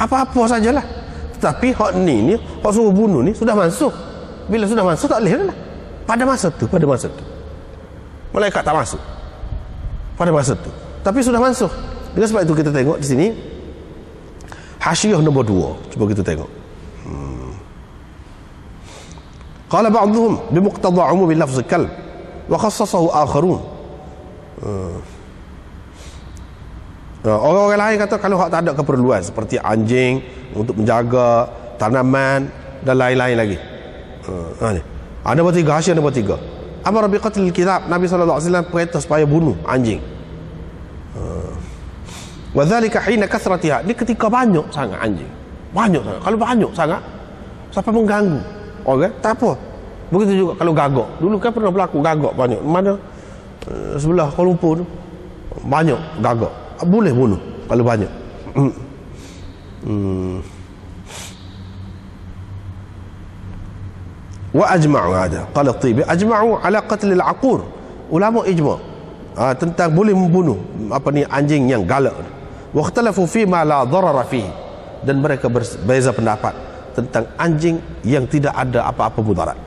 [SPEAKER 1] apa-apa sajalah. Tetapi hak ni hak suruh bunuh ni sudah masuk. Bila sudah masuk tak boleh lah. Pada masa tu malaikat tak masuk pada masa tu, tapi sudah masuk. Dengan sebab itu kita tengok di sini hasyiah nombor 2. Cuba kita tengok. Qala ba'dhum bimuqtada umum lafz kalb wa khassasahu akharun. Orang-orang lain kata kalau hak tak ada keperluan seperti anjing untuk menjaga tanaman dan lain-lain lagi. Ada nombor 3, hasyiah nombor 3. Amar bi qatl al-kilab, Nabi SAW perintah supaya bunuh anjing. Wa dhalika hina kathratiha, ni ketika banyak sangat anjing. Banyak sangat. Kalau banyak sangat sampai mengganggu orang, tak apa. Begitu juga kalau gagak. Dulu kan pernah berlaku gagak banyak. Mana sebelah Kuala Lumpur tu banyak gagak. Boleh bunuh kalau banyak. Wa ajma'u hada qala at-Tibi ajma'u ala qatl al-aqur. Ulama ijma' tentang boleh membunuh anjing yang galak. Wa ikhtalafu fi ma la darara fihi, dan mereka berbeza pendapat tentang anjing yang tidak ada apa-apa mudarat.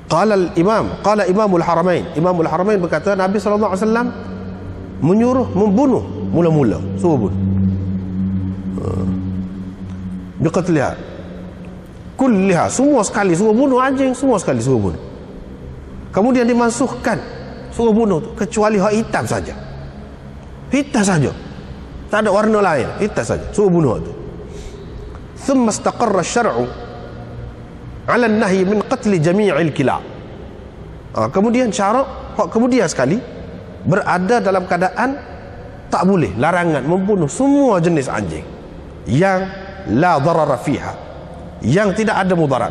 [SPEAKER 1] Qala Imamul Haramain, Imamul Haramain berkata Nabi SAW menyuruh membunuh mula-mula, suruh bunuh biqatliha kulliha, semua sekali suruh bunuh anjing, semua sekali suruh bunuh. Kemudian dimasukkan suruh bunuh tu, kecuali hak hitam saja, hitam saja, tak ada warna lain, hitam saja suruh bunuh tu. Thumma istaqarra asy-syar'u 'ala an-nahy min qatl jami'il kilab. Kemudian syarak hak kemudian sekali berada dalam keadaan tak boleh, larangan membunuh semua jenis anjing yang la darara fiha, yang tidak ada mudarat,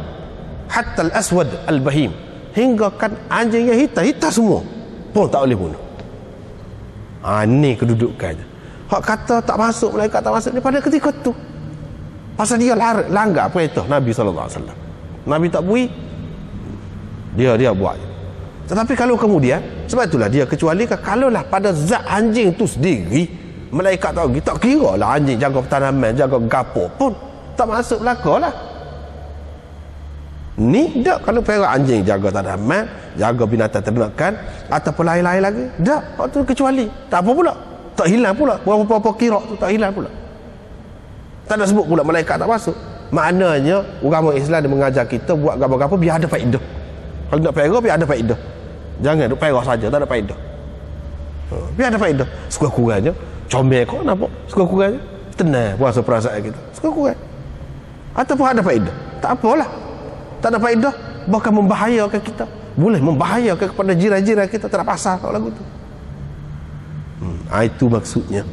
[SPEAKER 1] hatta al-aswad al-bahim, hingga kan anjing yang hitam semua pun tak boleh bunuh. Ini kedudukannya. Hak kata tak masuk, malaikat tak masuk ni pada ketika tu pasal dia langgar perintah Nabi SAW. Nabi tak bui, dia buat. Tetapi kalau kemudian, sebab itulah dia kecualikan, kalaulah pada zat anjing tu sendiri malaikat tak pergi, tak kira lah anjing jaga tanaman, jaga gapo pun tak masuk belaka lah. Ni tak, kalau pergi anjing jaga tanaman, jaga binatang ternakan ataupun lain-lain lagi, tak, waktu kecuali tak apa pula, tak hilang pula berapa-apa kira tu, tak hilang pula. Tak ada sebut pula malaikat tak masuk. Maknanya agama Islam dia mengajar kita buat gapo-gapo biar ada faedah. Kalau nak pergi biar ada faedah, jangan duk pergi saja tak ada faedah. Biar ada faedah, sekurang-kurangnya comel kau nampak, sekurang-kurangnya tenang puasa perasaan kita, sekurang-kurang. Ataupun ada faedah, tak apalah. Tak ada faedah, bahkan membahayakan kita, boleh membahayakan kepada jiran-jiran kita, tak ada pasal kalau lagu tu. Itu maksudnya.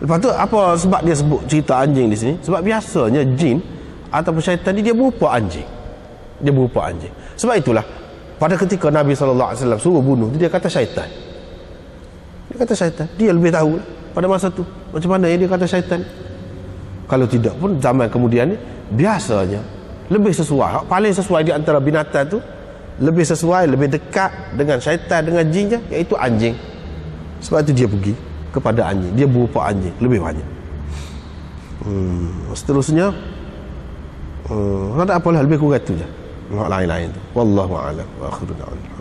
[SPEAKER 1] Lepas tu apa sebab dia sebut cerita anjing di sini? Sebab biasanya jin ataupun syaitan ni dia berupa anjing. Dia berupa anjing. Sebab itulah pada ketika Nabi SAW suruh bunuh, dia kata syaitan. Dia kata syaitan. Dia lebih tahu pada masa tu macam mana dia kata syaitan. Kalau tidak pun zaman kemudian ni biasanya lebih sesuai, paling sesuai di antara binatang tu, lebih sesuai, lebih dekat dengan syaitan, dengan jinnya, iaitu anjing. Sebab itu dia pergi kepada anjing, dia berupa anjing lebih banyak. Seterusnya tak apalah, lebih kurang tu je. Lain-lain tu. Wallahu a'lam wa akhiru da'wana.